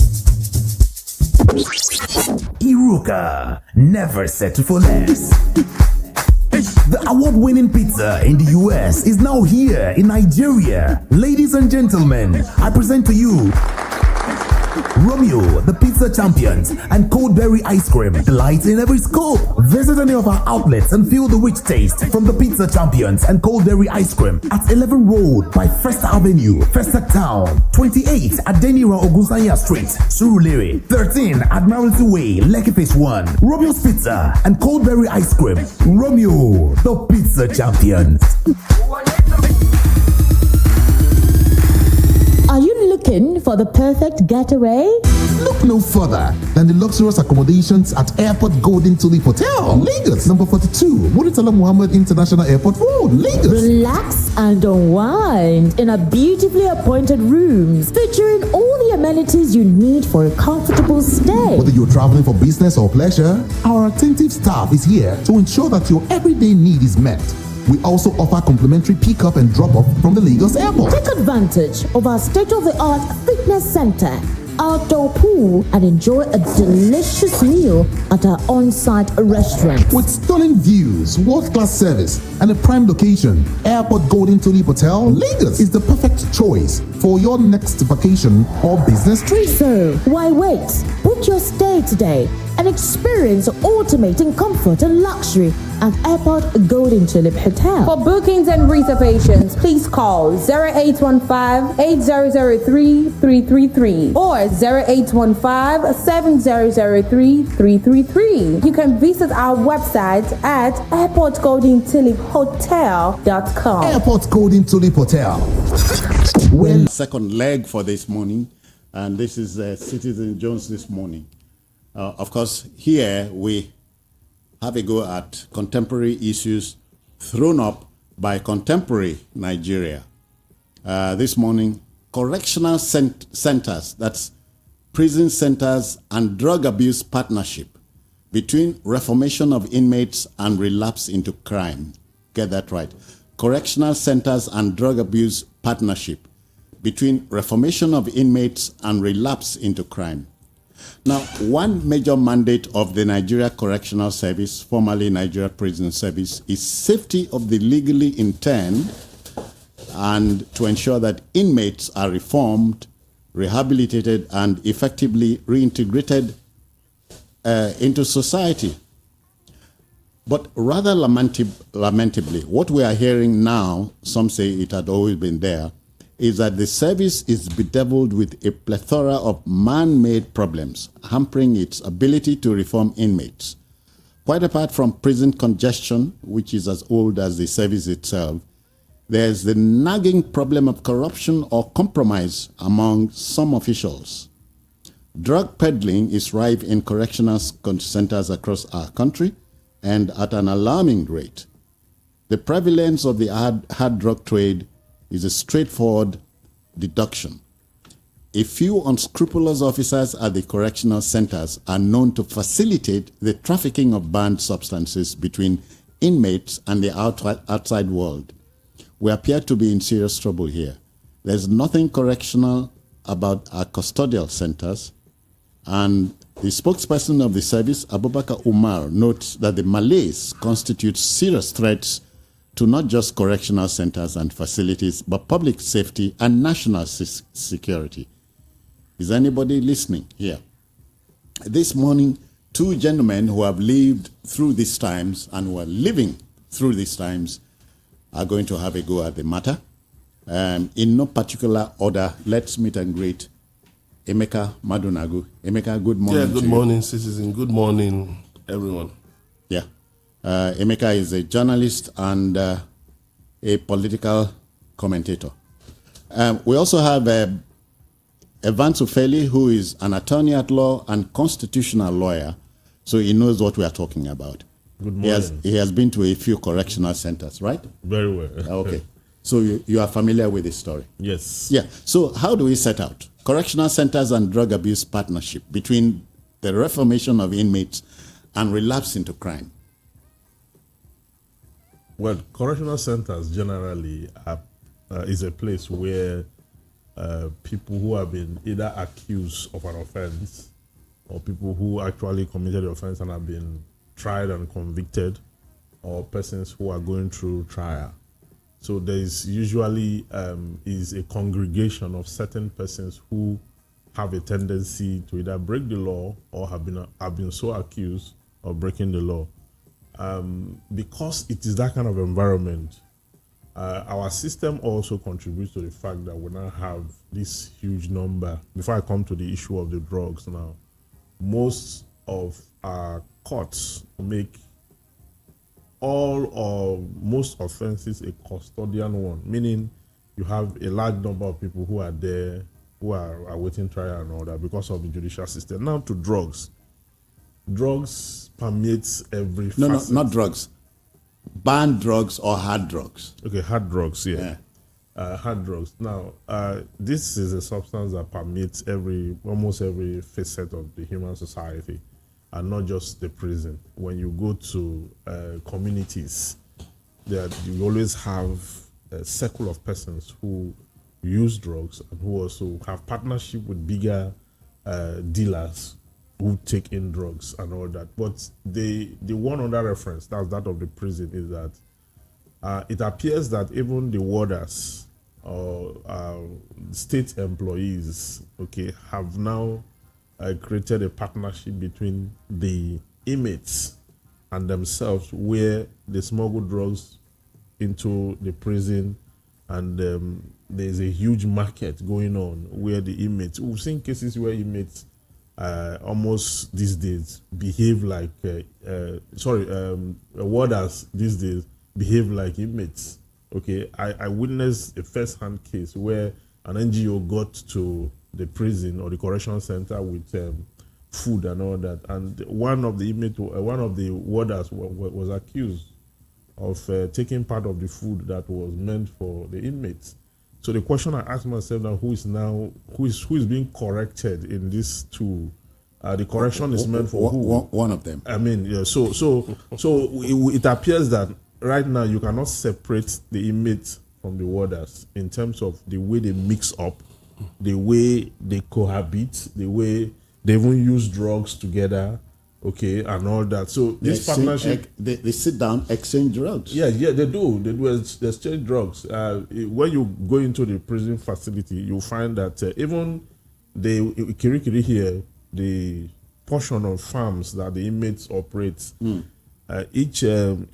Iruka, never settle for less. The award-winning pizza in the US is now here in Nigeria. Ladies and gentlemen, I present to you Romeo, the pizza champions, and Coldberry ice cream, delight in every scoop. Visit any of our outlets and feel the rich taste from the pizza champions and Coldberry ice cream at 11 Road by First Avenue, Festac Town, 28 Adenira Ogunsanya Street, Surulere, 13 Admiralty Way, Lekki Phase 1. Romeo's Pizza and Coldberry ice cream. Romeo, the pizza champions. Are you looking for the perfect getaway? Look no further than the luxurious accommodations at Airport Golden Tulip Hotel, Lagos, number 42, Muritala Muhammad International Airport Road, Lagos. Relax and unwind in a beautifully appointed rooms featuring all the amenities you need for a comfortable stay. Whether you're traveling for business or pleasure, our attentive staff is here to ensure that your everyday need is met. We also offer complimentary pick-up and drop-off from the Lagos Airport. Take advantage of our state-of-the-art fitness center, outdoor pool, and enjoy a delicious meal at our on-site restaurant. With stunning views, world-class service, and a prime location, Airport Golden Tulip Hotel, Lagos is the perfect choice for your next vacation or business trip. So, why wait? Book your stay today and experience ultimate in comfort and luxury at Airport Golden Tulip Hotel. For bookings and reservations, please call 0815-8003-333 or 0815-7003-333. You can visit our website at airportgoldentuliphotel.com. Airport Golden Tulip Hotel. Well, second leg for this morning, and this is Citizen Jones this morning. Of course, here we have a go at contemporary issues thrown up by contemporary Nigeria. This morning, correctional centers, that's prison centers and drug abuse partnership between reformation of inmates and relapse into crime. Get that right. Correctional centers and drug abuse partnership between reformation of inmates and relapse into crime. Now, one major mandate of the Nigeria Correctional Service, formerly Nigeria Prison Service, is safety of the legally interned and to ensure that inmates are reformed, rehabilitated, and effectively reintegrated into society. But rather lamentably, what we are hearing now, some say it had always been there, is that the service is bedeviled with a plethora of man-made problems, hampering its ability to reform inmates. Quite apart from prison congestion, which is as old as the service itself, there's the nagging problem of corruption or compromise among some officials. Drug peddling is rife in correctional centers across our country and at an alarming rate. The prevalence of the hard drug trade is a straightforward deduction. A few unscrupulous officers at the correctional centers are known to facilitate the trafficking of banned substances between inmates and the outside world. We appear to be in serious trouble here. There's nothing correctional about our custodial centers, and the spokesperson of the service, Abubakar Umar, notes that the Malays constitute serious threats to not just correctional centers and facilities, but public safety and national security. Is anybody listening here? This morning, two gentlemen who have lived through these times and who are living through these times are going to have a go at the matter. In no particular order, let's meet and greet Emeka Madunagu. Emeka, good morning. Yeah, good morning, citizen. Good morning, everyone. Yeah. Emeka is a journalist and a political commentator. We also have Evan Sufeli, who is an attorney at law and constitutional lawyer, so he knows what we are talking about. Good morning. He has been to a few correctional centers, right? Very well. Okay. So you are familiar with this story? Yes. Yeah. So how do we set out correctional centers and drug abuse partnership between the reformation of inmates and relapse into crime? Well, correctional centers generally is a place where people who have been either accused of an offense or people who actually committed the offense and have been tried and convicted, or persons who are going through trial. So there is usually is a congregation of certain persons who have a tendency to either break the law or have been so accused of breaking the law. Because it is that kind of environment, our system also contributes to the fact that we now have this huge number. Before I come to the issue of the drugs now, most of our courts make all or most offenses a custodian one, meaning you have a large number of people who are there, who are awaiting trial and all that because of the judicial system. Now to drugs. Drugs permeates every facet. No, not drugs. Banned drugs or hard drugs. Okay, hard drugs, yeah. Hard drugs. Now, this is a substance that permeates almost every facet of the human society, and not just the prison. When you go to communities, you always have a circle of persons who use drugs and who also have partnership with bigger dealers who take in drugs and all that. But the one under reference, that's that of the prison, is that it appears that even the warders or state employees, okay, have now created a partnership between the inmates and themselves, where they smuggle drugs into the prison, and there's a huge market going on where the inmates, we've seen cases where inmates almost these days behave like warders these days behave like inmates. Okay, I witnessed a first-hand case where an NGO got to the prison or the correction center with food and all that, and one of the warders was accused of taking part of the food that was meant for the inmates. So the question I asked myself now, who is being corrected in this two? The correction is meant for who? One of them. I mean, yeah, so it appears that right now you cannot separate the inmates from the warders in terms of the way they mix up, the way they cohabit, the way they even use drugs together, okay, and all that. So this partnership, they sit down, exchange drugs. Yeah, they do. They exchange drugs. When you go into the prison facility, you find that even the Kirikiri here, the portion of farms that the inmates operate, each ugu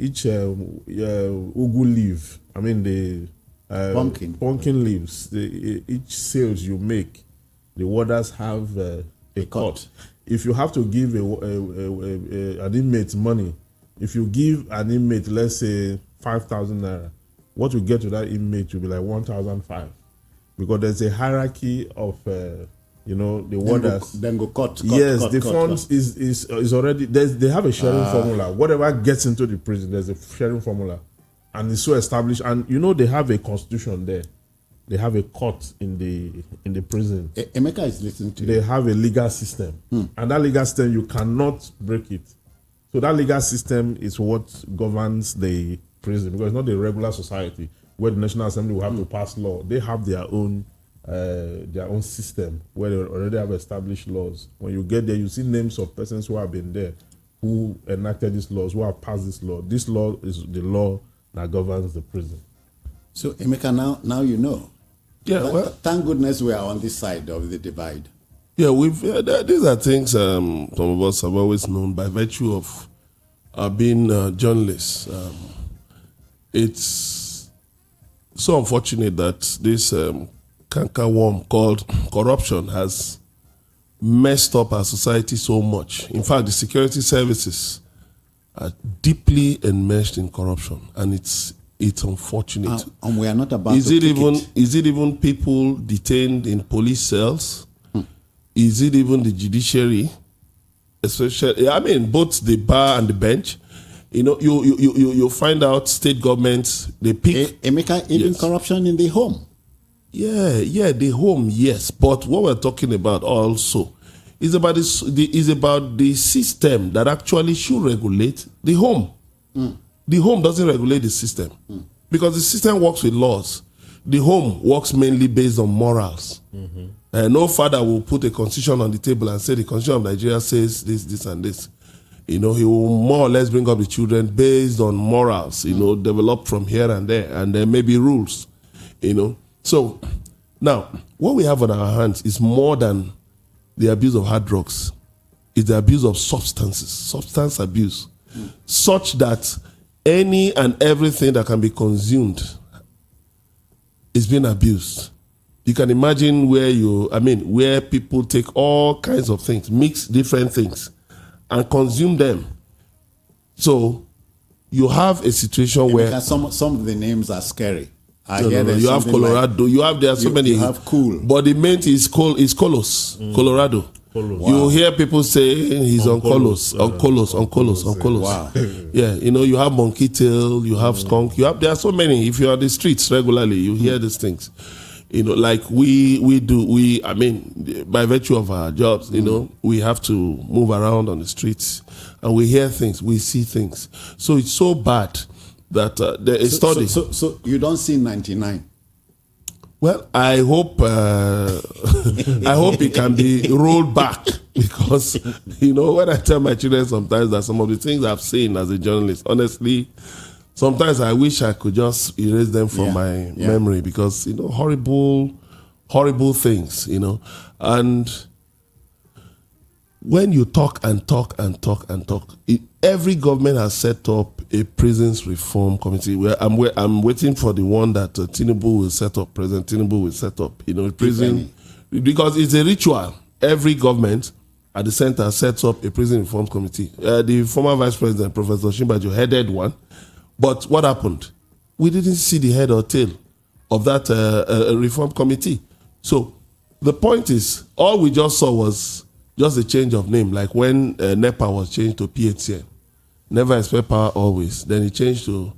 leaf, I mean the pumpkin leaves, each sales you make, the warders have a cut. If you have to give an inmate money, if you give an inmate, let's say 5,000 naira, what you get to that inmate will be like 1,500, because there's a hierarchy of the warders. Then go cut. Yes, the funds is already they have a sharing formula. Whatever gets into the prison, there's a sharing formula, and it's so established. And they have a constitution there. They have a court in the prison. Emeka is listening to you. They have a legal system. And that legal system, you cannot break it. So that legal system is what governs the prison, because it's not a regular society where the National Assembly will have to pass law. They have their own system where they already have established laws. When you get there, you see names of persons who have been there, who enacted these laws, who have passed this law. This law is the law that governs the prison. So Emeka, now you know. Yeah, well, thank goodness we are on this side of the divide. Yeah, these are things some of us have always known by virtue of being journalists. It's so unfortunate that this canker worm called corruption has messed up our society so much. In fact, the security services are deeply enmeshed in corruption, and it's unfortunate. And we are not about is it even people detained in police cells? Is it even the judiciary? Especially, I mean, both the bar and the bench. You know, you find out state governments, they pick... Emeka, even corruption in the home. Yeah, the home, yes. But what we're talking about also is about the system that actually should regulate the home. The home doesn't regulate the system because the system works with laws. The home works mainly based on morals. No father will put a constitution on the table and say the constitution of Nigeria says this, this, and this. You know, he will more or less bring up the children based on morals, you know, developed from here and there, and there may be rules, you know. So, now, what we have on our hands is more than the abuse of hard drugs. It's the abuse of substances, substance abuse, such that any and everything that can be consumed is being abused. You can imagine where people take all kinds of things, mix different things, and consume them. So you have a situation where some of the names are scary. You have Colorado. Like, there are so many. You have Cool, but the main is Colos, Colorado. Wow. You hear people say he's on Colos. Wow. Yeah, you know, you have monkey tail, you have skunk, there are so many. If you're on the streets regularly, you hear these things. You know, like we do, by virtue of our jobs, you know, we have to move around on the streets and we hear things, we see things. So it's so bad that there is study. So you don't see 99? Well, I hope it can be rolled back because, you know, when I tell my children sometimes that some of the things I've seen as a journalist, honestly, sometimes I wish I could just erase them from my memory because, you know, horrible things, you know. And when you talk, every government has set up a prisons reform committee. Where I'm waiting for the one that Tinubu will set up. President Tinubu will set up. You know, prison because it's a ritual. Every government at the center sets up a prison reform committee. The former Vice President, Professor Shimbajo, headed one. But what happened? We didn't see the head or tail of that reform committee. So the point is, all we just saw was just a change of name, like when NEPA was changed to PHCN. Never expect power always. Then it changed to,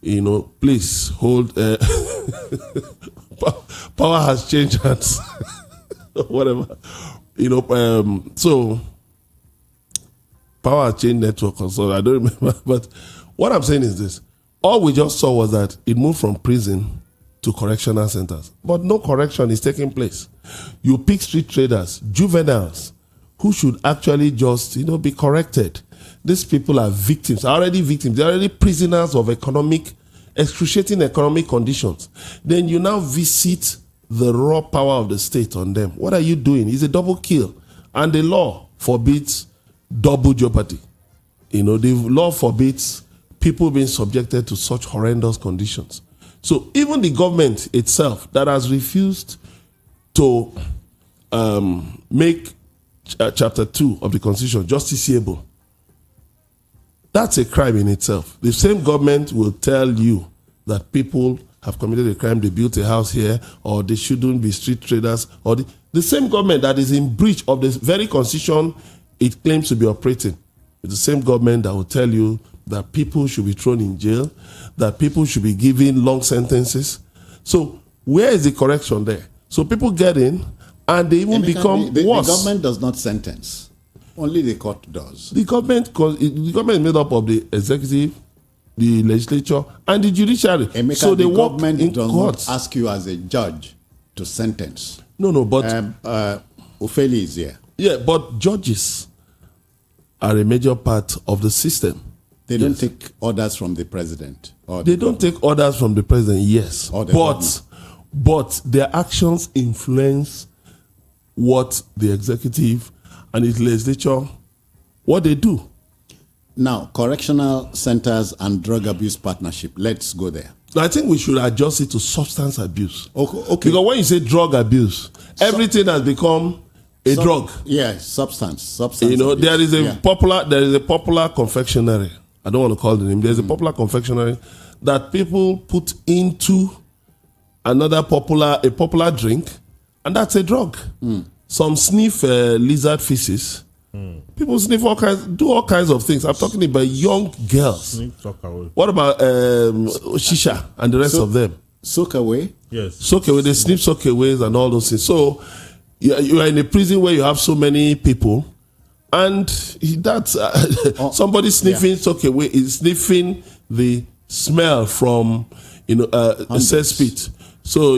you know, please hold. Power has changed hands. Whatever. You know, so power has changed network or so. I don't remember. But what I'm saying is this. All we just saw was that it moved from prison to correctional centers. But no correction is taking place. You pick street traders, juveniles, who should actually just, you know, be corrected. These people are victims, they're already prisoners of excruciating economic conditions. Then you now visit the raw power of the state on them. What are you doing? It's a double kill. And the law forbids double jeopardy. You know, the law forbids people being subjected to such horrendous conditions. So even the government itself that has refused to make Chapter 2 of the Constitution justiciable, that's a crime in itself. The same government will tell you that people have committed a crime, they built a house here, or they shouldn't be street traders, or the same government that is in breach of the very Constitution it claims to be operating. It's the same government that will tell you that people should be thrown in jail, that people should be given long sentences. So where is the correction there? So people get in and they even become worse. The government does not sentence. Only the court does. The government is made up of the executive, the legislature, and the judiciary. Emeka, so the government does not ask you as a judge to sentence. No, but Ofeli is here. Yeah, but judges are a major part of the system. They don't take orders from the president. They don't take orders from the president, yes. But their actions influence what the executive and its legislature, what they do. Now, correctional centers and drug abuse partnership. Let's go there. I think we should adjust it to substance abuse. Okay. Because when you say drug abuse, everything has become drug. Yeah, substance. You know, abuse. there is a popular confectionery. I don't want to call the name. There's a popular confectionery that people put into a popular drink, and that's a drug. Some sniff lizard feces. People sniff do all kinds of things. I'm talking about young girls. What about shisha and the rest of them? Soak away? Yes. Soak away. They sniff soak aways and all those things. So you are in a prison where you have so many people, and that's somebody sniffing soak away is sniffing the smell from cesspit. So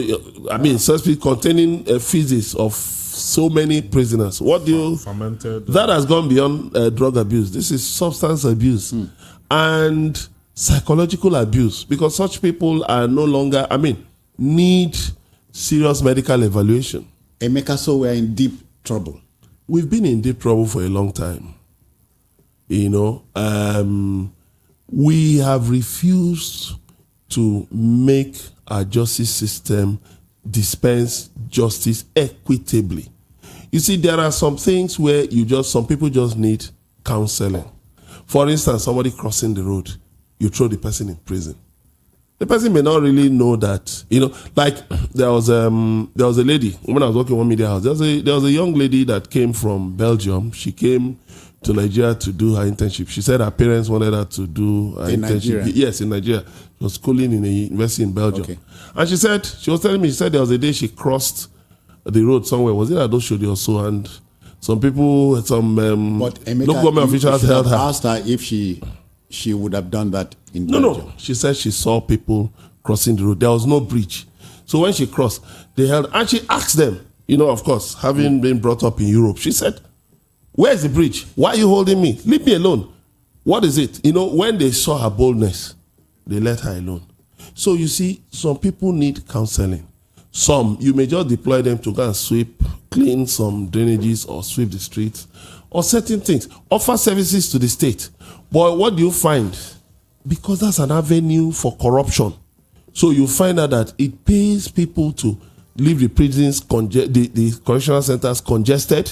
I mean cesspit containing feces of so many prisoners. What do you fermented? That has gone beyond drug abuse. This is substance abuse and psychological abuse, because such people are no longer, need serious medical evaluation. Emeka, so we're in deep trouble. We've been in deep trouble for a long time. You know, we have refused to make our justice system dispense justice equitably. You see, there are some things where some people just need counseling. For instance, somebody crossing the road, you throw the person in prison. The person may not really know that, like there was a lady, when I was working in one media house, there was a young lady that came from Belgium. She came to Nigeria to do her internship. She said her parents wanted her to do her internship. Nigeria? Yes, in Nigeria. She was schooling in a university in Belgium. Okay. And she was telling me there was a day she crossed the road somewhere. Was it at Oshodi or so? And some people, but Emeka, local government officials held her. Asked her if she would have done that in Belgium. No. She said she saw people crossing the road. There was no bridge. So when she crossed, they held, and she asked them, of course, having been brought up in Europe, she said, "Where's the bridge? Why are you holding me? Leave me alone. What is it?" When they saw her boldness, they let her alone. So you see, some people need counseling. Some, you may just deploy them to go and sweep, clean some drainages or sweep the streets or certain things. Offer services to the state. But what do you find? Because that's an avenue for corruption. So you find out that it pays people to leave the prisons, the correctional centers congested,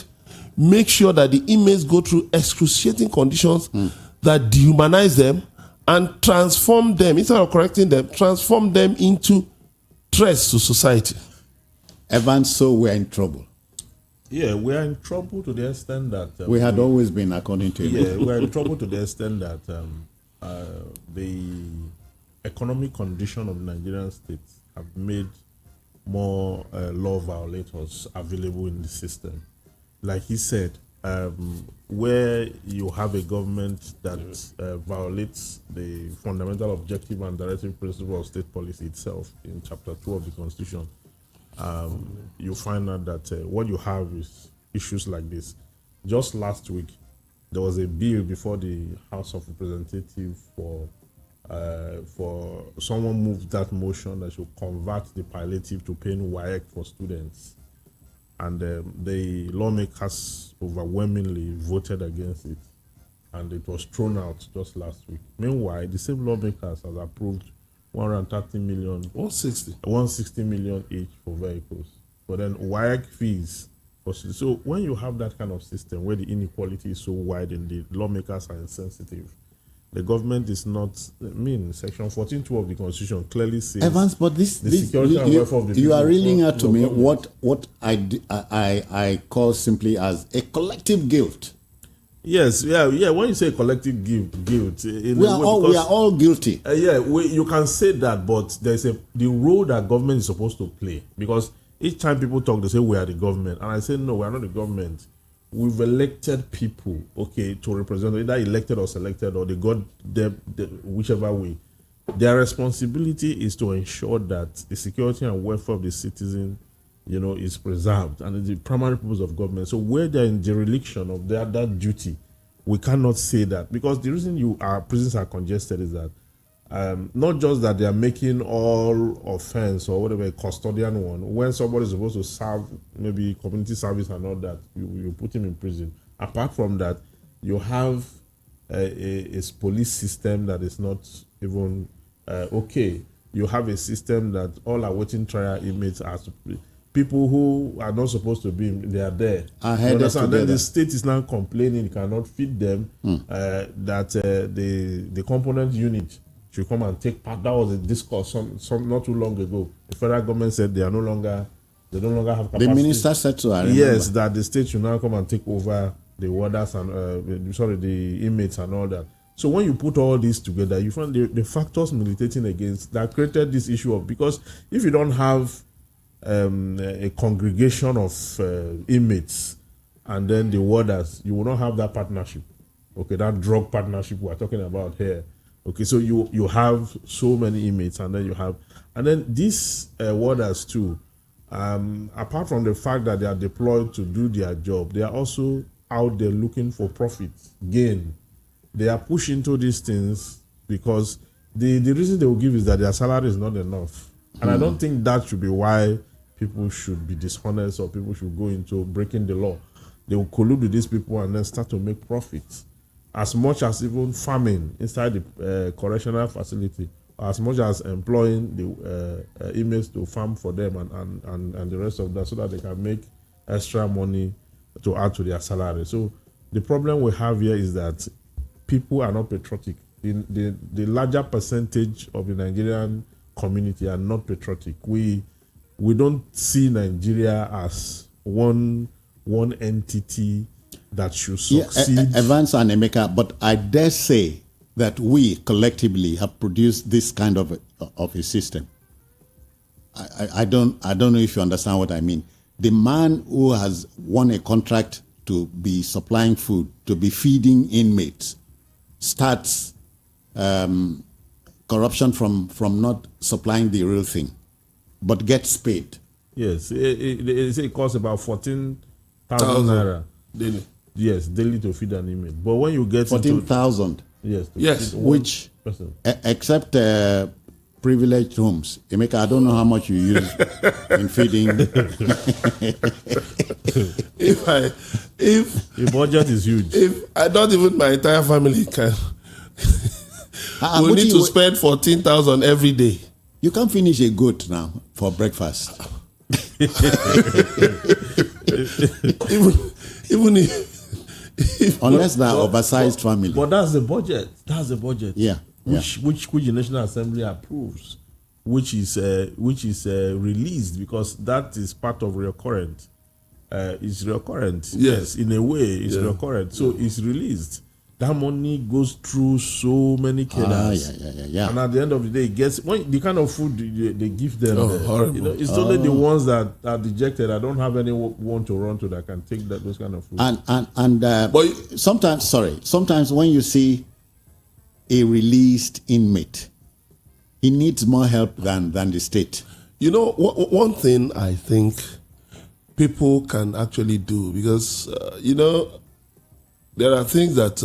make sure that the inmates go through excruciating conditions that dehumanize them and transform them, instead of correcting them, transform them into threats to society. Evans, so we're in trouble. Yeah, we are in trouble to the extent that... we had always been, according to him. Yeah, we are in trouble to the extent that the economic condition of the Nigerian states have made more law violators available in the system. Like he said, where you have a government that violates the fundamental objective and directive principle of state policy itself in Chapter 2 of the Constitution, you find out that what you have is issues like this. Just last week, there was a bill before the House of Representatives for someone moved that motion that should convert the palliative to paying WAEC for students. And the lawmakers overwhelmingly voted against it, and it was thrown out just last week. Meanwhile, the same lawmakers have approved 130 million, 160 million each for vehicles. But then WAEC fees. So when you have that kind of system where the inequality is so wide and the lawmakers are insensitive, the government is not. Section 14.2 of the Constitution clearly says. Evans, but you are reeling out to me what I call simply as a collective guilt. Yes, yeah. When you say collective guilt, we are all guilty. You can say that, but there's the role that government is supposed to play. Because each time people talk, they say we are the government, and I say no, we are not the government. We've elected people, to represent, either elected or selected, or they got them whichever way. Their responsibility is to ensure that the security and welfare of the citizen, is preserved, and it's the primary purpose of government. So where they're in dereliction of that duty, we cannot say that, because the reason our prisons are congested is that not just that they are making all offense or whatever a custodian one. When somebody is supposed to serve maybe community service and all that, you put him in prison. Apart from that, you have a police system that is not even okay. You have a system that all awaiting trial inmates are people who are not supposed to be, they are there. Then the state is now complaining it cannot feed them, that the component unit should come and take part. That was a discourse some not too long ago. The federal government said they no longer have capacity. The minister said so, I remember. Yes, that the state should now come and take over the warders and the inmates and all that. So when you put all this together, you find the factors militating against that created this issue of, because if you don't have a congregation of inmates and then the warders, you will not have that partnership. Okay, that drug partnership we're talking about here. Okay, so you have so many inmates, and then these warders too, apart from the fact that they are deployed to do their job, they are also out there looking for profit, gain. They are pushed into these things because the reason they will give is that their salary is not enough. And I don't think that should be why people should be dishonest or people should go into breaking the law. They will collude with these people and then start to make profits. As much as even farming inside the correctional facility, as much as employing the inmates to farm for them and the rest of that, so that they can make extra money to add to their salary. So the problem we have here is that people are not patriotic. The larger percentage of the Nigerian community are not patriotic. We don't see Nigeria as one entity that should succeed. Evans and Emeka, but I dare say that we collectively have produced this kind of a system. I don't know if you understand what I mean. The man who has won a contract to be supplying food, to be feeding inmates, starts corruption from not supplying the real thing, but gets paid. Yes, it costs about 14,000 naira daily. Yes, daily to feed an inmate. But when you get 14,000, yes, which except privileged homes, Emeka, I don't know how much you use in feeding. If the budget is huge, if I don't even my entire family can, we need to spend 14,000 every day. You can't finish a goat now for breakfast. even if unless they're oversized family. But that's the budget. That's the budget. Yeah. Which the National Assembly approves, which is released, because that is part of recurrent. It's recurrent. Yes, in a way, it's recurrent. So it's released. That money goes through so many cadres. And at the end of the day, it gets the kind of food they give them. It's only the ones that are dejected. I don't have anyone to run to that can take those kind of food. And sometimes when you see a released inmate, he needs more help than the state. You know, one thing I think people can actually do, because there are things that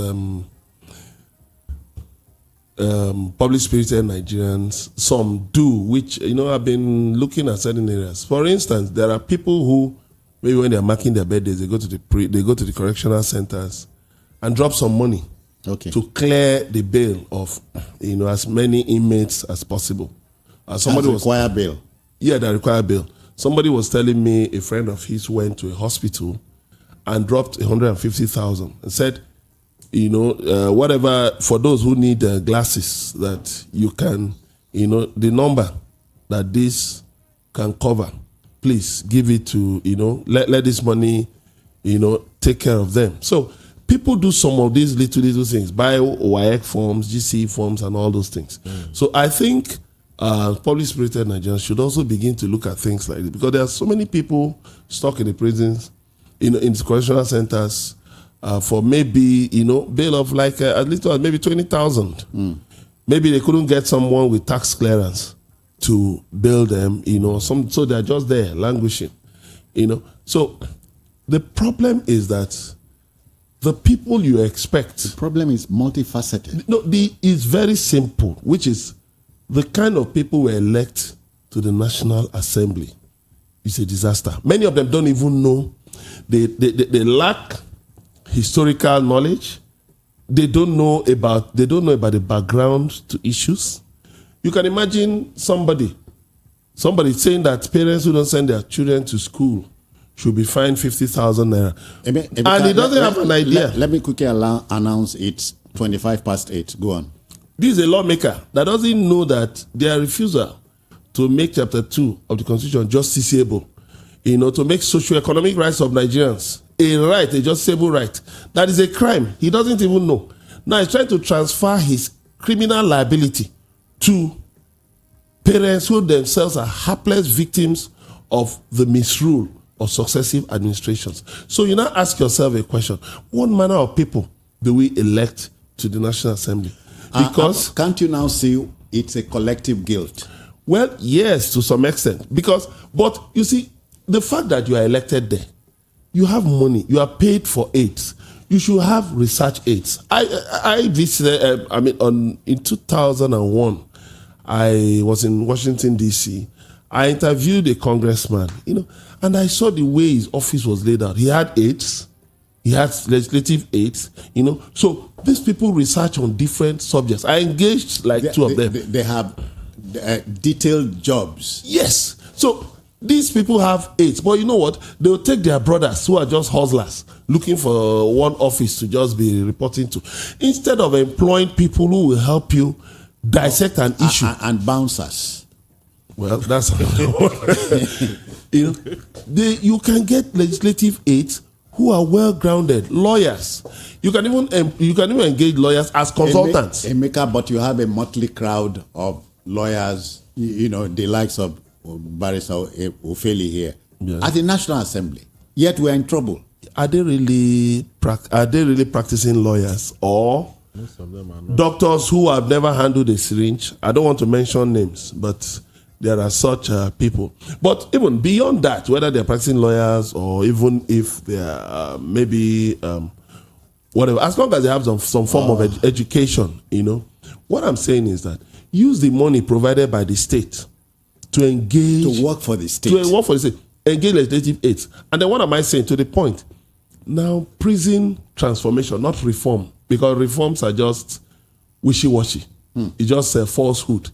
public-spirited Nigerians, some do, which, I've been looking at certain areas. For instance, there are people who, maybe when they're marking their birthdays, they go to the correctional centers and drop some money to clear the bail of, as many inmates as possible. Require bail. Yeah, they require bail. Somebody was telling me a friend of his went to a hospital and dropped 150,000 and said, whatever, for those who need glasses, that you can, the number that this can cover, please give it to, let this money, take care of them. So people do some of these little things, buy WAEC forms, GC forms, and all those things. So I think public-spirited Nigerians should also begin to look at things like this, because there are so many people stuck in the prisons, in the correctional centers, for maybe, bail of like at least maybe 20,000. Maybe they couldn't get someone with tax clearance to bail them, so they're just there languishing, So the problem is that the people you expect. The problem is multifaceted. No, it's very simple, which is the kind of people we elect to the National Assembly is a disaster. Many of them don't even know. They lack historical knowledge. They don't know about the background to issues. You can imagine somebody Somebody saying that parents who don't send their children to school should be fined 50,000 naira. And he doesn't have an idea. Let me quickly announce it's 25 past 8. Go on. This is a lawmaker that doesn't know that their refusal to make Chapter 2 of the Constitution justiciable, to make socio-economic rights of Nigerians a right, a justiciable right, that is a crime. He doesn't even know. Now he's trying to transfer his criminal liability to parents who themselves are hapless victims of the misrule of successive administrations. So you now ask yourself a question: what manner of people do we elect to the National Assembly? Because can't you now see it's a collective guilt? Well, yes, to some extent. But you see, the fact that you are elected there, you have money, you are paid for aids. You should have research aids. I visited. In 2001, I was in Washington D.C. I interviewed a congressman, and I saw the way his office was laid out. He had aids. He has legislative aids, So these people research on different subjects. I engaged two of them. They have detailed jobs. Yes. So these people have aids. But you know what? They'll take their brothers who are just hustlers, looking for one office to just be reporting to, instead of employing people who will help you dissect an issue. And bouncers. Well, that's you can get legislative aids who are well-grounded lawyers. You can even engage lawyers as consultants. Emeka, but you have a motley crowd of lawyers, the likes of Barrister Ofeli here, at the National Assembly. Yet we're in trouble. Are they really practicing lawyers, or most of them are not. Doctors who have never handled a syringe? I don't want to mention names, but there are such people. But even beyond that, whether they're practicing lawyers or even if they are maybe whatever, as long as they have some form of education, what I'm saying is that use the money provided by the state to engage. To work for the state. Engage legislative aids. And then what am I saying? To the point. Now, prison transformation, not reform, because reforms are just wishy-washy. It's just a falsehood.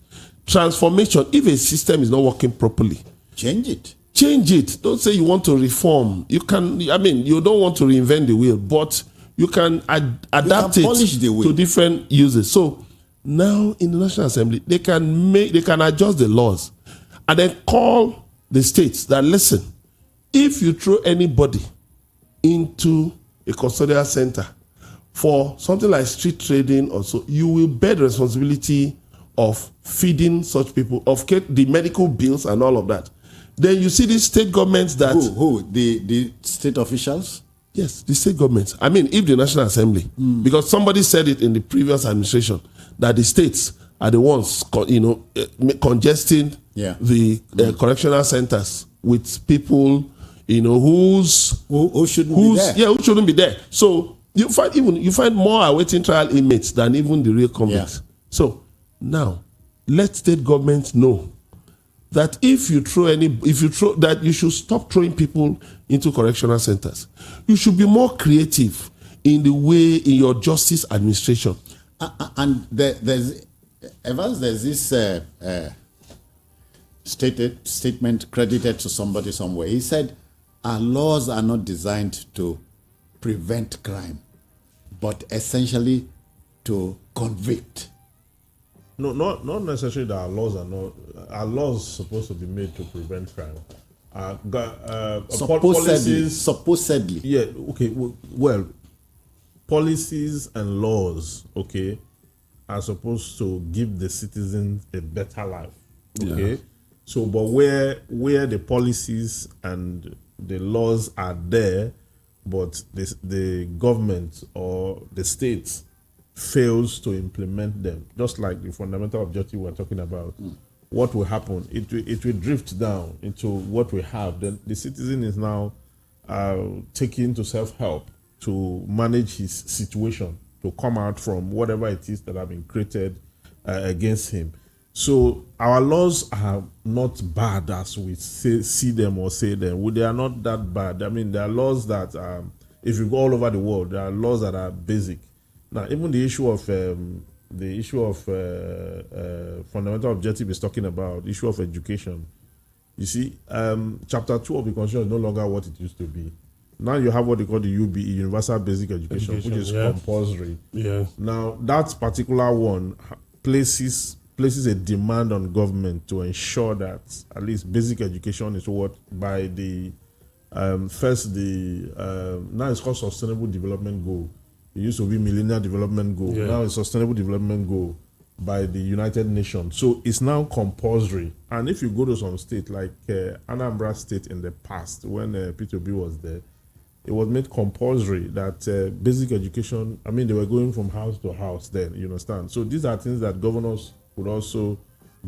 Transformation, if a system is not working properly, change it. Don't say you want to reform. You don't want to reinvent the wheel, but you can adapt it to different uses. So now in the National Assembly, they can adjust the laws and then call the states that, listen, if you throw anybody into a custodial center for something like street trading or so, you will bear the responsibility of feeding such people, of the medical bills and all of that. Then you see these state governments that... Who? The state officials? Yes, the state governments. If the National Assembly, because somebody said it in the previous administration, that the states are the ones, congesting the correctional centers with people, who shouldn't be there. Yeah, who shouldn't be there. So you find more awaiting trial inmates than even the real convicts. Yeah. So now, let state governments know that that you should stop throwing people into correctional centers. You should be more creative in your justice administration. And there's this statement credited to somebody somewhere. He said, our laws are not designed to prevent crime, but essentially to convict. No, not necessarily that our laws are not. Our laws are supposed to be made to prevent crime. Supposedly. Yeah, okay. Well, policies and laws, okay, are supposed to give the citizens a better life. Okay. Yeah. So, but where the policies and the laws are there, but the government or the states fails to implement them, just like the fundamental objective we're talking about, what will happen? It will drift down into what we have. Then the citizen is now taking to self-help to manage his situation, to come out from whatever it is that have been created against him. So our laws are not bad as we see them or say them. They are not that bad. There are laws that, if you go all over the world, there are laws that are basic. Now, even the issue of fundamental objective is talking about the issue of education. You see, Chapter 2 of the Constitution is no longer what it used to be. Now you have what they call the UBE, Universal Basic Education, which is compulsory. Yeah. Now, that particular one places a demand on government to ensure that at least basic education is what by the now it's called Sustainable Development Goal. It used to be Millennial Development Goal. Yeah. Now it's Sustainable Development Goal by the United Nations. So it's now compulsory. And if you go to some state like Anambra State in the past, when P2B was there, it was made compulsory that basic education, I mean, they were going from house to house then, you understand? So these are things that governors would also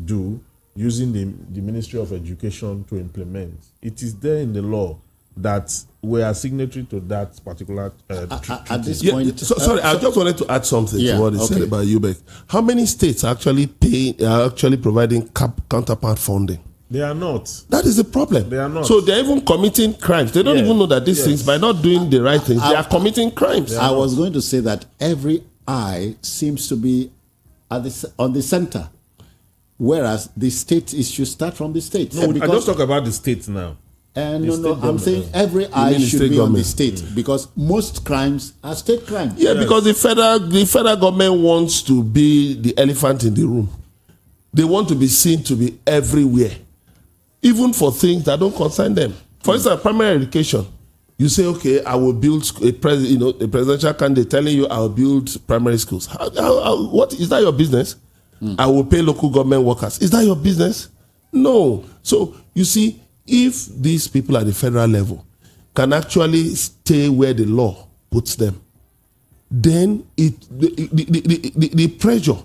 do using the Ministry of Education to implement. It is there in the law that we are signatory to that particular at this Yeah, point. sorry, I just wanted to add something Yeah, to what he said about UBEC. How many states are actually providing counterpart funding? They are not. That is the problem. They are not. So they're even committing crimes. They don't even know that these things, by not doing the right things, they are committing crimes. I was going to say that every eye seems to be on the center, whereas the state issues start from the states. No, I just talk about the states now. No, I'm saying every eye should be on the state because most crimes are state crimes. Yeah, because the federal government wants to be the elephant in the room. They want to be seen to be everywhere, even for things that don't concern them. For instance, primary education. You say, okay, I will build a presidential candidate telling you I will build primary schools. What is that your business? I will pay local government workers. Is that your business? No. So you see, if these people at the federal level can actually stay where the law puts them, then the pressure.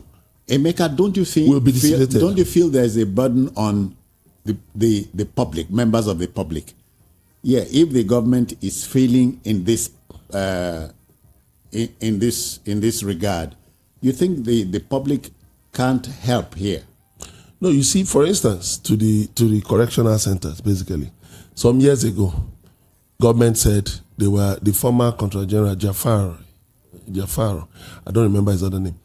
Emeka, don't you think will be dissipated. Don't you feel there's a burden on the public, members of the public? Yeah, if the government is failing in this in this regard, you think the public can't help here? No, you see, for instance, to the correctional centers, basically, some years ago, government said they were the former Controller General Jafar, I don't remember his other name.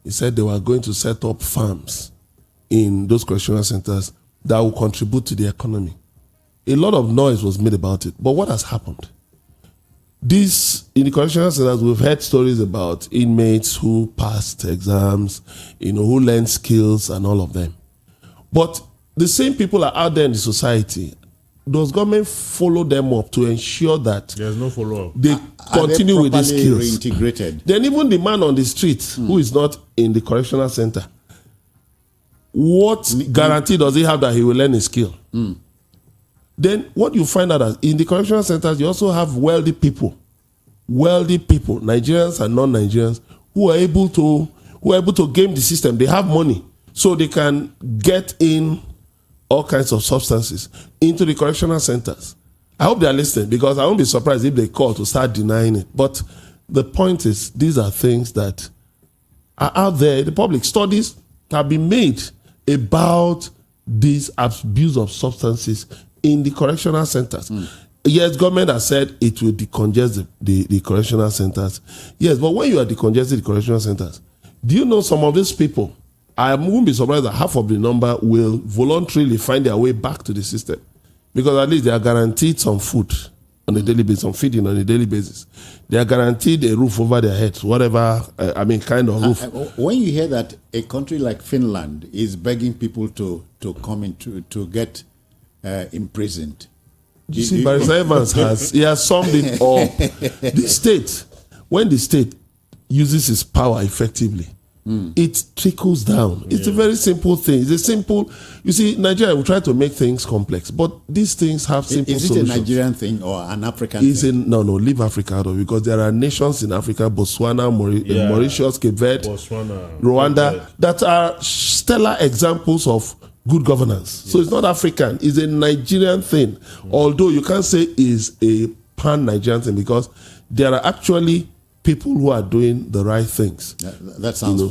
He said they were going to set up farms in those correctional centers that will contribute to the economy. A lot of noise was made about it, but what has happened? In the correctional centers, we've heard stories about inmates who passed exams, who learned skills and all of them. But the same people are out there in the society. Does government follow them up to ensure that there's no follow-up? They continue with these skills? Reintegrated? Then even the man on the street who is not in the correctional center, what guarantee does he have that he will learn a skill? Then what you find out is in the correctional centers, you also have wealthy people, Nigerians and non-Nigerians, who are able to game the system. They have money, so they can get in all kinds of substances into the correctional centers. I hope they are listening, because I won't be surprised if they call to start denying it. But the point is, these are things that are out there. The public studies have been made about this abuse of substances in the correctional centers. Yes, government has said it will decongest the correctional centers. Yes, but when you are decongesting the correctional centers, do you know some of these people, I won't be surprised that half of the number will voluntarily find their way back to the system, because at least they are guaranteed some food on a daily basis, some feeding on a daily basis. They are guaranteed a roof over their heads, whatever, kind of roof. When you hear that a country like Finland is begging people to come in to get imprisoned. You see, Barrister Evans has summed it up. This state, when the state uses its power effectively, it trickles down. It's a very simple thing. It's a simple. You see, Nigeria will try to make things complex, but these things have simple solutions. Is it a Nigerian thing or an African thing? No, leave Africa out of it, because there are nations in Africa, Botswana, Mauritius, Cape Verde, Rwanda, that are stellar examples of good governance. So it's not African, it's a Nigerian thing. Although you can't say it's a pan-Nigerian thing, because there are actually people who are doing the right things. That sounds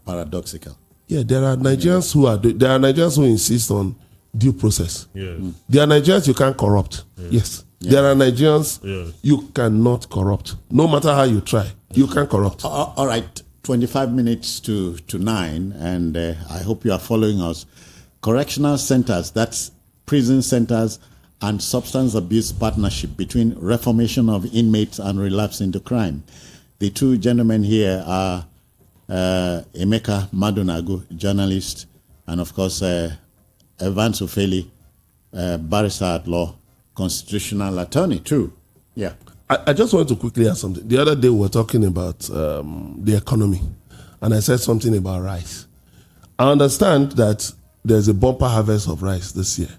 paradoxical. Yeah, there are Nigerians who insist on due process. Yes. There are Nigerians you can't corrupt. Yes. There are Nigerians you cannot corrupt. No matter how you try, you can't corrupt. All right, 25 minutes to 9, and I hope you are following us. Correctional centers, that's prison centers and substance abuse partnership between reformation of inmates and relapse into crime. The two gentlemen here are Emeka Madunagu, journalist, and of course Evans Ofeli, barrister at law, constitutional attorney too. Yeah. I just want to quickly add something. The other day we were talking about the economy, and I said something about rice. I understand that there's a bumper harvest of rice this year.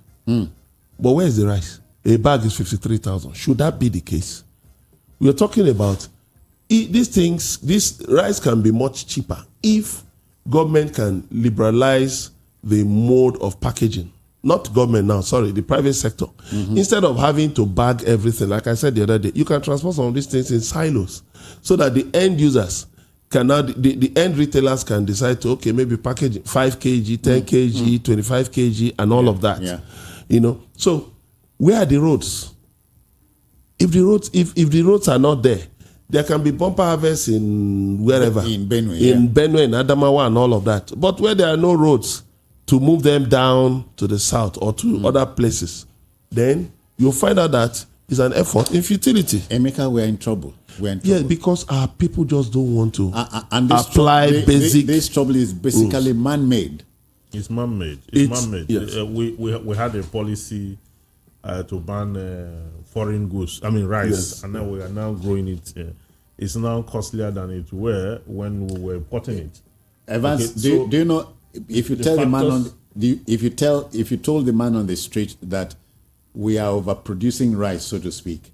But where is the rice? A bag is 53,000. Should that be the case? We are talking about these things. This rice can be much cheaper if government can liberalize the mode of packaging. Not government now, sorry, the private sector. Instead of having to bag everything, like I said the other day, you can transport some of these things in silos so that the end users can now, the end retailers can decide to, okay, maybe package 5 kg, 10 kg, 25 kg, and all of that. Yeah. You know, so where are the roads? If the roads are not there, there can be bumper harvests in wherever. In Benue. Benue, in Adamawa, and all of that. But where there are no roads to move them down to the south or to other places, then you'll find out that it's an effort in futility. Emeka, we're in trouble. Yeah, because our people just don't want to and this apply basic. This trouble is basically rules. Man-made. It's man-made. It's man-made. Yes. We had a policy to ban foreign goods. I mean rice, Yes. and now we are now growing it. It's now costlier than it were when we were importing it. Evans, Okay, do you know if you tell the man on if you told the man on the street that we are overproducing rice, so to speak,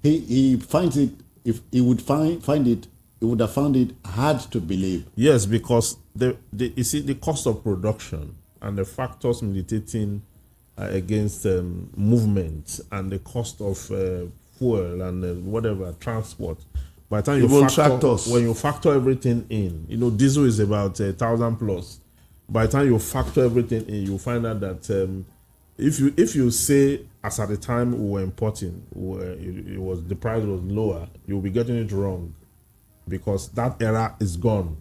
he finds it. If he would find it, he would have found it hard to believe. Yes, because you see the cost of production and the factors militating against movement and the cost of fuel and whatever transport. By the time when you factor everything in, you know, diesel is about 1,000 plus. By the time you factor everything in, you find out that if you say, as at the time we were importing, the price was lower, you'll be getting it wrong, because that era is gone.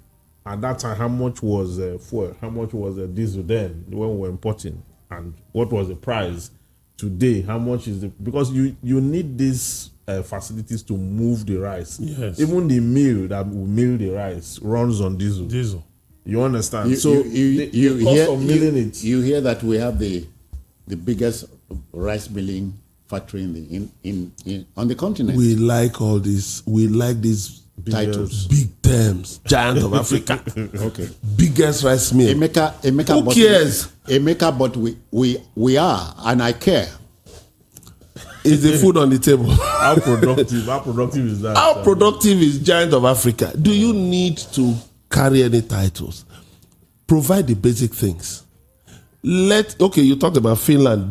At that time, how much was fuel? How much was diesel then when we were importing? And what was the price today? How much is because you need these facilities to move the rice. Yes. Even the mill that will mill the rice runs on diesel. You understand? You hear that we have the biggest rice milling factory on the continent. We like all this. We like these titles, big terms. Giant of Africa. Okay. Biggest rice mill. Emeka, who cares? Emeka, but we are, and I care. Is the food on the table? How productive is that? How productive is Giant of Africa? Do you need to carry any titles? Provide the basic things. You talked about Finland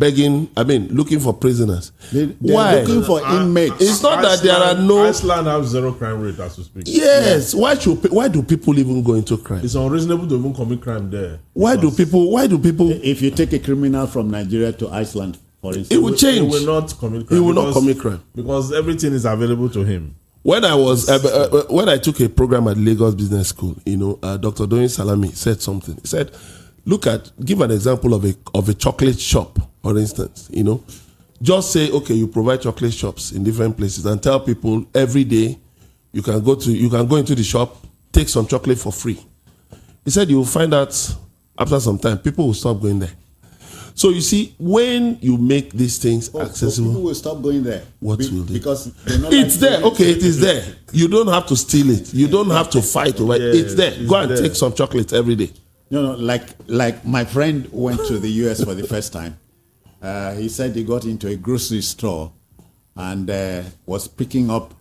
looking for prisoners. Why? Looking for inmates. It's not that there are no. Iceland have zero crime rate, as we speak. Yes. Yeah. Why do people even go into crime? It's unreasonable to even commit crime there. Why do people? If you take a criminal from Nigeria to Iceland, for instance, it will change. He will not commit crime. He will not commit crime because everything is available to him. When I was when I took a program at Lagos Business School, Dr. Doyin Salami said something. He said, give an example of a chocolate shop, for instance. Just say, okay, you provide chocolate shops in different places and tell people every day you can go into the shop, take some chocolate for free. He said you will find out after some time people will stop going there. So you see, when you make these things accessible, people will stop going there. What will they? Because they're not it's there. Okay, it is there. You don't have to steal it. You don't have to fight over it. It's there. Go and take some chocolate every day. No, like my friend went to the US for the first time. He said he got into a grocery store and was picking up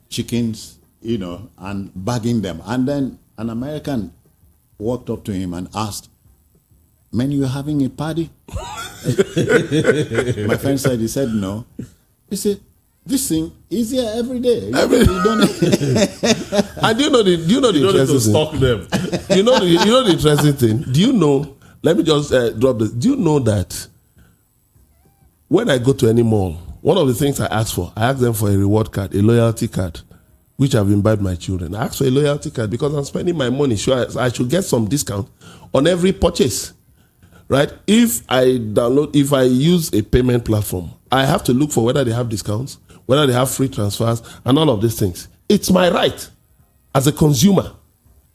chickens, and bagging them. And then an American walked up to him and asked, "Man, you're having a party?" My friend said, he said no. He said, "This thing is here every day. You don't and do you know the interesting thing? Stock them. You know the interesting thing? Do you know, let me just drop this. Do you know that when I go to any mall, one of the things I ask them for a reward card, a loyalty card, which I've imbibed my children. I ask for a loyalty card because I'm spending my money. Sure, I should get some discount on every purchase. right? If I use a payment platform, I have to look for whether they have discounts, whether they have free transfers, and all of these things. It's my right as a consumer.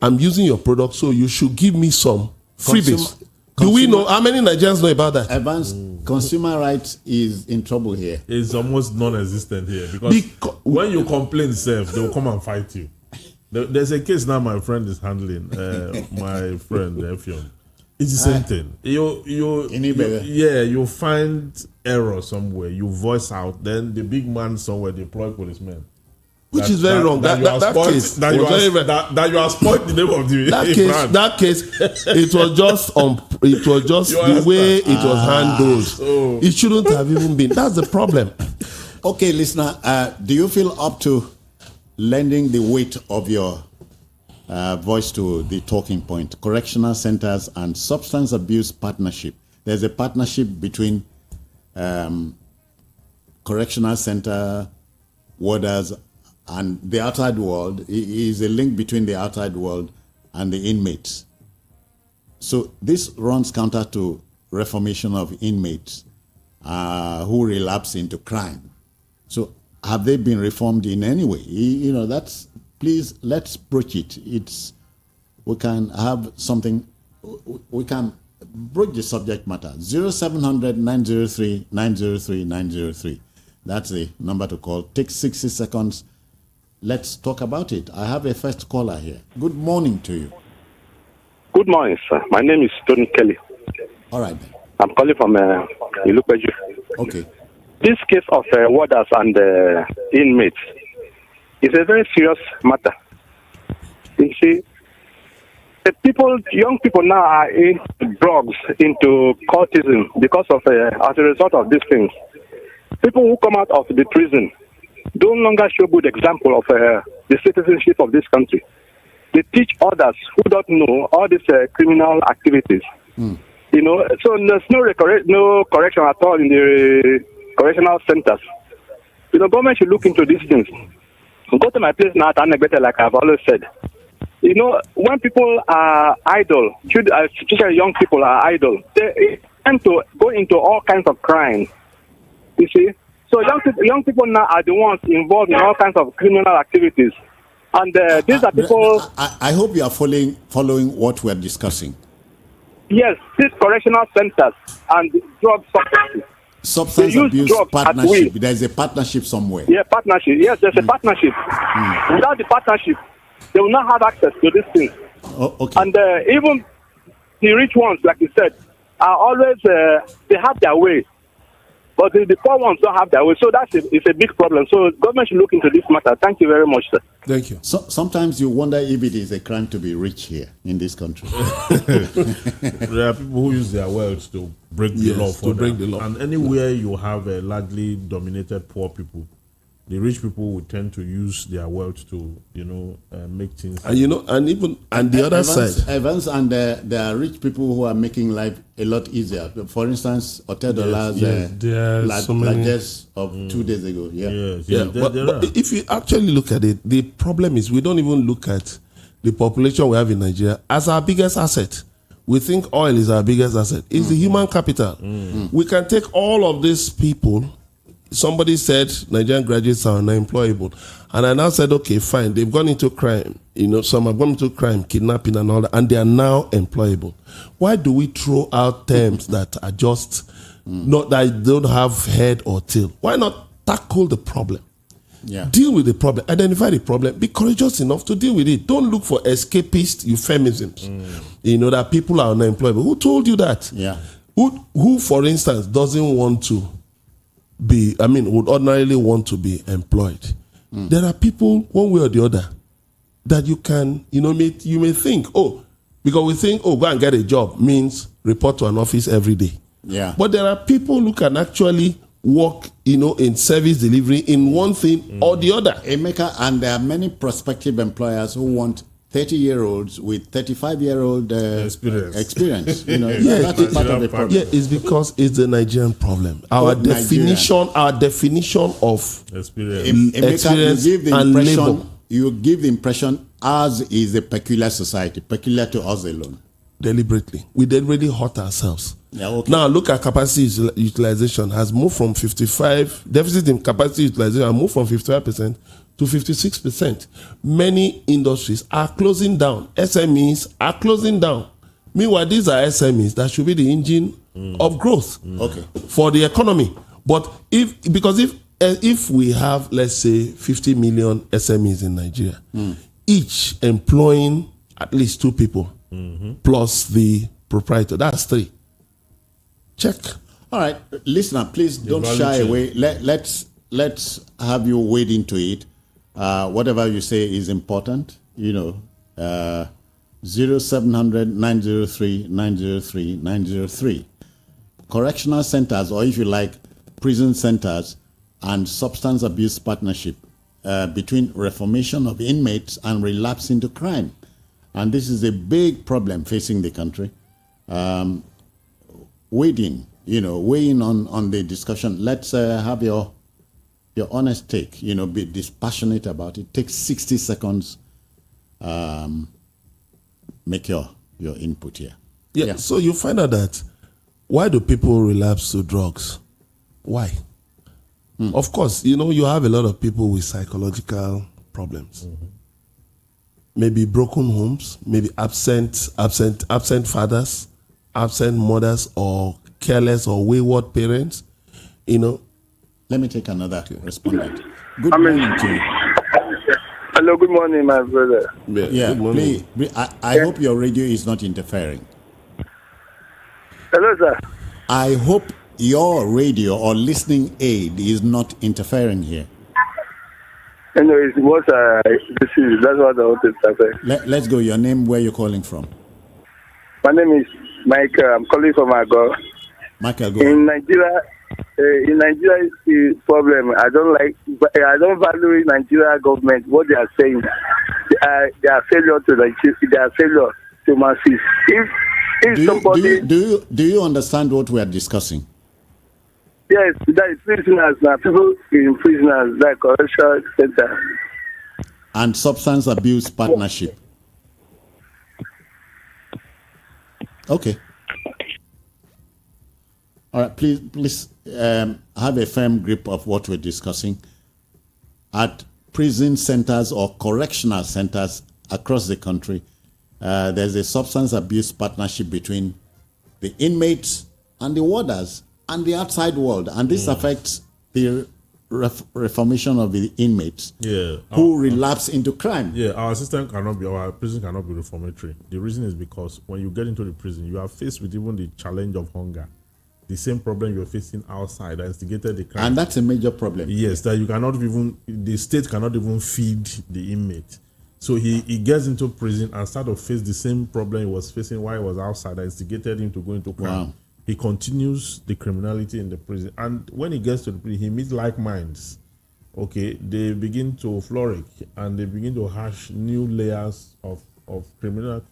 I'm using your product, so you should give me some freebies. Do we know how many Nigerians know about that? Advanced consumer rights is in trouble here. It's almost non-existent here because when you complain, they will come and fight you. There's a case now my friend is handling. My friend Effion. It's the same thing. You find error somewhere, you voice out, then the big man somewhere deploy policemen. Which is very wrong. That case that you are spoiled the name of the that case. It was just the way it was handled. It shouldn't have even been. That's the problem. Okay, listener, do you feel up to lending the weight of your voice to the talking point? Correctional centers and substance abuse partnership. There's a partnership between correctional center warders and the outside world. Is a link between the outside world and the inmates. So this runs counter to reformation of inmates who relapse into crime. So have they been reformed in any way? Please let's broach it. We can have something. We can broach the subject matter. 0700 903 903 903. That's the number to call. Take 60 seconds. Let's talk about it. I have a first caller here. Good morning to you. Good morning, sir. My name is Tony Kelly. All right, then. I'm calling from Ilupeju. Okay. This case of warders and inmates is a very serious matter. You see, young people now are into drugs, into cultism because of as a result of these things. People who come out of the prison no longer show good example of the citizenship of this country. They teach others who don't know all these criminal activities. So there's no correction at all in the correctional centers. Government should look into these things. Go to my place now at Anegbetel, like I've always said. When people are idle, especially young people are idle, they tend to go into all kinds of crime. You see? So young people now are the ones involved in all kinds of criminal activities. And these are people... I hope you are following what we're discussing. Yes, these correctional centers and drug substance abuse partnership. There's a partnership somewhere. Yeah, partnership. Yes, there's a partnership. Without the partnership, they will not have access to these things. Oh, okay. And even the rich ones, like you said, are always, they have their way. But the poor ones don't have their way. So it's a big problem. So government should look into this matter. Thank you very much, sir. Thank you. So, sometimes you wonder if it is a crime to be rich here in this country. There are people who use their wealth to break the law for them. The law. And anywhere you have a largely dominated poor people, the rich people will tend to use their wealth to, make things. And the other side. Evans, and there are rich people who are making life a lot easier. For instance, Hotel Dollars, largesse of 2 days ago. But if you actually look at it, the problem is we don't even look at the population we have in Nigeria as our biggest asset. We think oil is our biggest asset. It's the human capital. We can take all of these people. Somebody said Nigerian graduates are unemployable. And I now said, okay, fine. They've gone into crime. Some have gone into crime, kidnapping and all that, and they are now employable. Why do we throw out terms that are just not that don't have head or tail? Why not tackle the problem? Yeah. Deal with the problem. Identify the problem. Be courageous enough to deal with it. Don't look for escapist euphemisms. That people are unemployable. Who told you that? Yeah. Who, for instance, doesn't want to would ordinarily want to be employed. There are people, one way or the other, that you can, you may think, because we think, go and get a job means report to an office every day. Yeah. But there are people who can actually work, in service delivery in one thing or the other. Emeka, and there are many prospective employers who want 30-year-olds with 35-year-old experience. That's part of the problem. Yeah, it's because it's the Nigerian problem. Our definition of experience and labor. You give the impression ours is a peculiar society, peculiar to us alone. Deliberately. We deliberately hurt ourselves. Yeah, okay. Now look at capacity utilization has moved from 55, deficit in capacity utilization has moved from 55% to 56%. Many industries are closing down. SMEs are closing down. Meanwhile, these are SMEs that should be the engine of growth for the economy. But if we have, let's say, 50 million SMEs in Nigeria, each employing at least 2 people plus the proprietor, that's 3. Check. All right, listener, please don't shy away. Let's have you wade into it. Whatever you say is important. 0700 903 903 903. Correctional centers, or if you like, prison centers, and substance abuse partnership between reformation of inmates and relapse into crime. And this is a big problem facing the country. Weigh in on the discussion. Let's have your honest take, be dispassionate about it. Take 60 seconds, make your input here. Yeah, so you find out that why do people relapse to drugs? Why? Of course, you have a lot of people with psychological problems. Maybe broken homes, maybe absent fathers, absent mothers, or careless or wayward parents. Let me take another respondent. Good morning to you. Hello, good morning, my brother. Yeah, good morning. Please, I hope your radio is not interfering. Hello, sir. I hope your radio or listening aid is not interfering here. Anyways, that's what I wanted to say. Let's go. Your name, where you're calling from? My name is Michael. I'm calling from Agor. Michael, go in Nigeria, is the problem. I don't value Nigeria government, what they are saying. They are failure to they are failure to masses. Do you understand what we are discussing? Yes, that is prisoners now. People in prisoners, like correctional center. And substance abuse partnership. Okay. All right, please have a firm grip of what we're discussing. At prison centers or correctional centers across the country, there's a substance abuse partnership between the inmates and the warders and the outside world. And this affects the reformation of the inmates who relapse into crime. Yeah, our prison cannot be reformatory. The reason is because when you get into the prison, you are faced with even the challenge of hunger. The same problem you're facing outside that instigated the crime. And that's a major problem. Yes, that the state cannot even feed the inmate. So he gets into prison and starts to face the same problem he was facing while he was outside that instigated him to go into crime. Wow. He continues the criminality in the prison. And when he gets to the prison, he meets like minds. Okay, they begin to flourish and they begin to hash new layers of criminal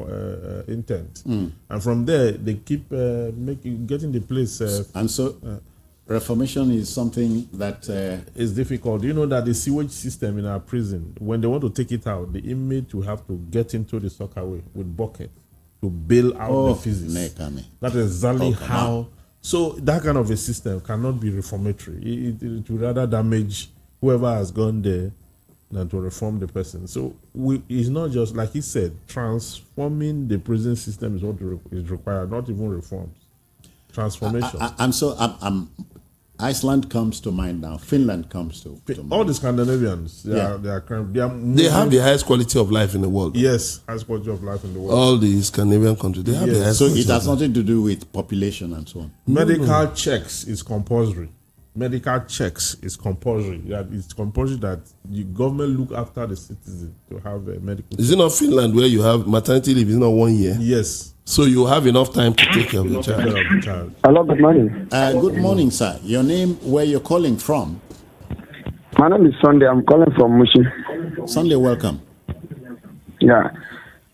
intent. And from there, they keep getting the place. And so reformation is something that is difficult. You know that the sewage system in our prison, when they want to take it out, the inmate will have to get into the sockaway with bucket to bail out the physics. That is exactly how. So that kind of a system cannot be reformatory. It will rather damage whoever has gone there than to reform the person. So it's not just, like he said, transforming the prison system is what is required, not even reforms. Transformation. Iceland comes to mind now. Finland comes to mind. All the Scandinavians, they have the highest quality of life in the world. Yes, highest quality of life in the world. All the Scandinavian countries, they have the highest. So it has nothing to do with population and so on. Medical checks is compulsory. Medical checks is compulsory. It's compulsory that the government look after the citizen to have a medical. Is it not Finland where you have maternity leave? Is not 1 year? Yes. So you have enough time to take care of the child. Hello, good morning. Good morning, sir. Your name, where you're calling from? My name is Sunday. I'm calling from Mushi. Sunday, welcome. Yeah.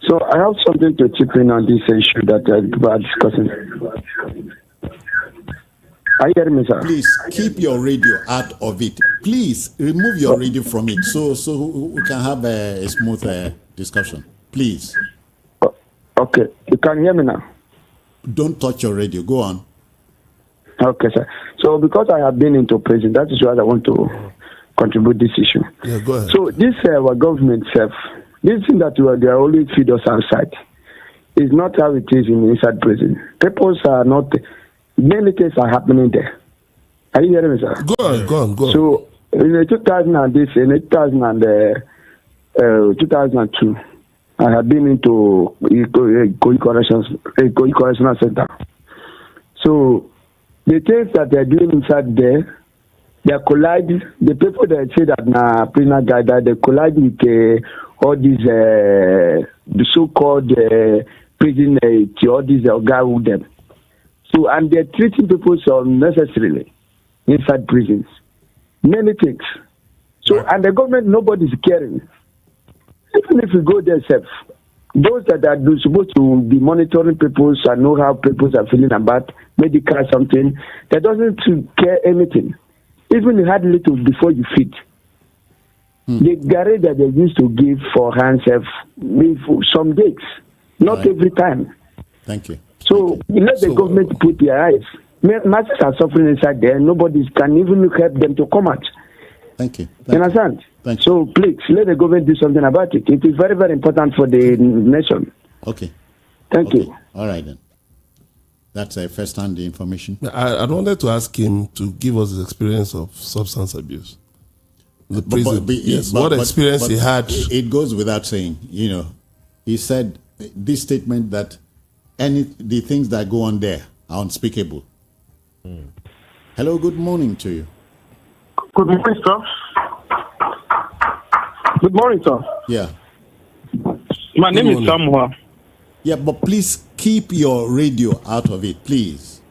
So I have something to chip in on this issue that people are discussing. Are you hearing me, sir? Please keep your radio out of it. Please remove your radio from it so we can have a smooth discussion. Please. Okay. You can hear me now? Don't touch your radio. Go on. Okay, sir. So because I have been into prison, that is why I want to contribute this issue. Yeah, go ahead. So this our government self, this thing that they are always feed us outside is not how it is inside prison. People are not, many things are happening there. Are you hearing me, sir? Go on. So in 2002, I have been into correctional center. So the things that they're doing inside there, they collide. The people that say that prisoner guy that they collide with all these the so-called prison all these guy with them. So and they're treating people so unnecessarily inside prisons. Many things. So and the government, nobody's caring. Even if you go there, those that are supposed to be monitoring people and know how people are feeling about medical something, that doesn't care anything. Even you had little before you feed. The garage that they used to give for hands some days, not every time. Thank you. So let the government put their eyes. Masses are suffering inside there. Nobody can even help them to come out. Thank you. You understand? So please, let the government do something about it. It is very, very important for the nation. Okay. Thank you. All right then. That's a first-hand information. I wanted to ask him to give us his experience of substance abuse. The prison. What experience he had. It goes without saying. He said this statement that the things that go on there are unspeakable. Hello, good morning to you. Good morning, sir. Good morning, sir. Yeah. My name is Samuel. Yeah, but please keep your radio out of it, please.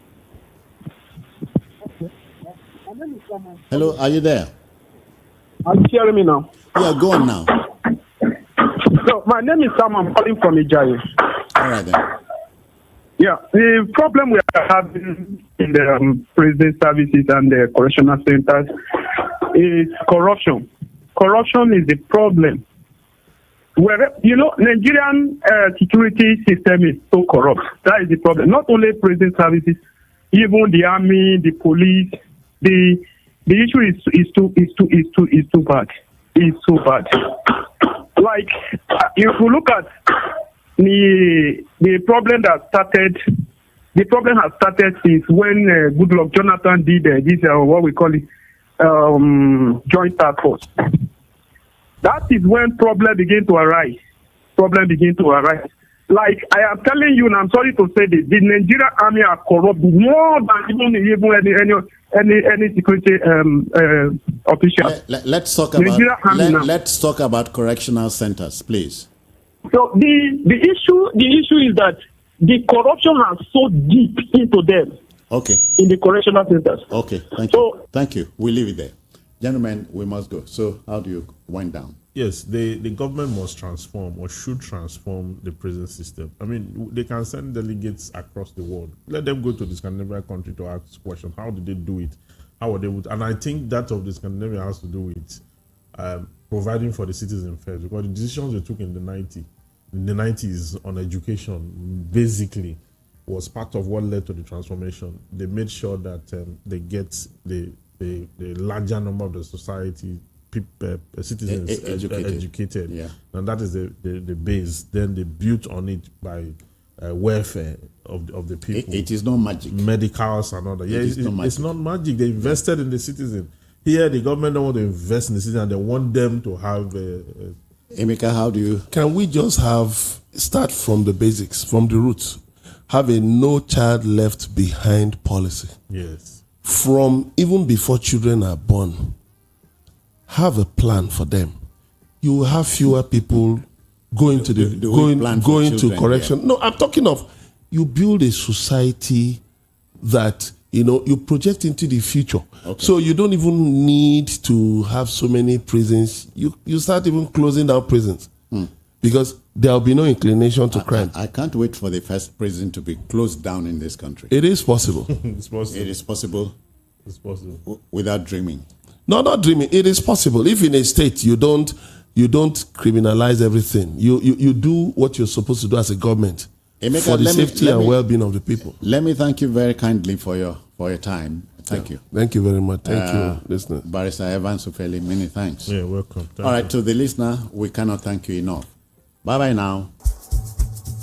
Hello, are you there? Are you hearing me now? Yeah, go on now. So, my name is Sam. I'm calling from Ijeoma. All right then. Yeah, the problem we are having in the prison services and the correctional centers is corruption. Corruption is the problem. Nigerian security system is so corrupt. That is the problem. Not only prison services, even the army, the police. The issue is too bad. It's so bad. Like if you look at the problem that started, the problem has started since when Goodluck Jonathan did this what we call it joint task force. That is when problem begin to arise. Like I am telling you, and I'm sorry to say this, the Nigerian army are corrupt more than even any security official. Let's talk about correctional centers, please. So the issue is that the corruption has so deep into them. Okay. In the correctional centers. Okay. Thank you. We leave it there. Gentlemen, we must go. So how do you wind down? Yes, the government must transform or should transform the prison system. I mean, they can send delegates across the world. Let them go to the Scandinavian country to ask questions. How did they do it? How were they able to? And I think that of the Scandinavia has to do with providing for the citizens first, because the decisions they took in the 90s on education basically was part of what led to the transformation. They made sure that they get the larger number of the society citizens educated. Yeah. And that is the base. Then they built on it by welfare of the people. It is not magic. Medicals and all that. Yeah, it's not magic. They invested in the citizen. Here, the government don't want to invest in the citizen. They want them to have. Emeka, how do you? Can we just start from the basics, from the roots? Have a no child left behind policy. Yes. From even before children are born. Have a plan for them. You will have fewer people going to correction. Yeah. No, I'm talking of you build a society that you project into the future. Okay. So you don't even need to have so many prisons. You start even closing down prisons because there will be no inclination to crime. I can't wait for the first prison to be closed down in this country. It is possible. It's possible. It is possible. It's possible. Without dreaming. No, not dreaming. It is possible. If in a state you don't criminalize everything, you do what you're supposed to do as a government, Emeka, for the safety and well-being of the people. Let me thank you very kindly for your time. Thank you. Thank you very much. Thank you, listener. Barrister Evans Ufeli, many thanks. Yeah, welcome. All right, to the listener, we cannot thank you enough. Bye-bye now.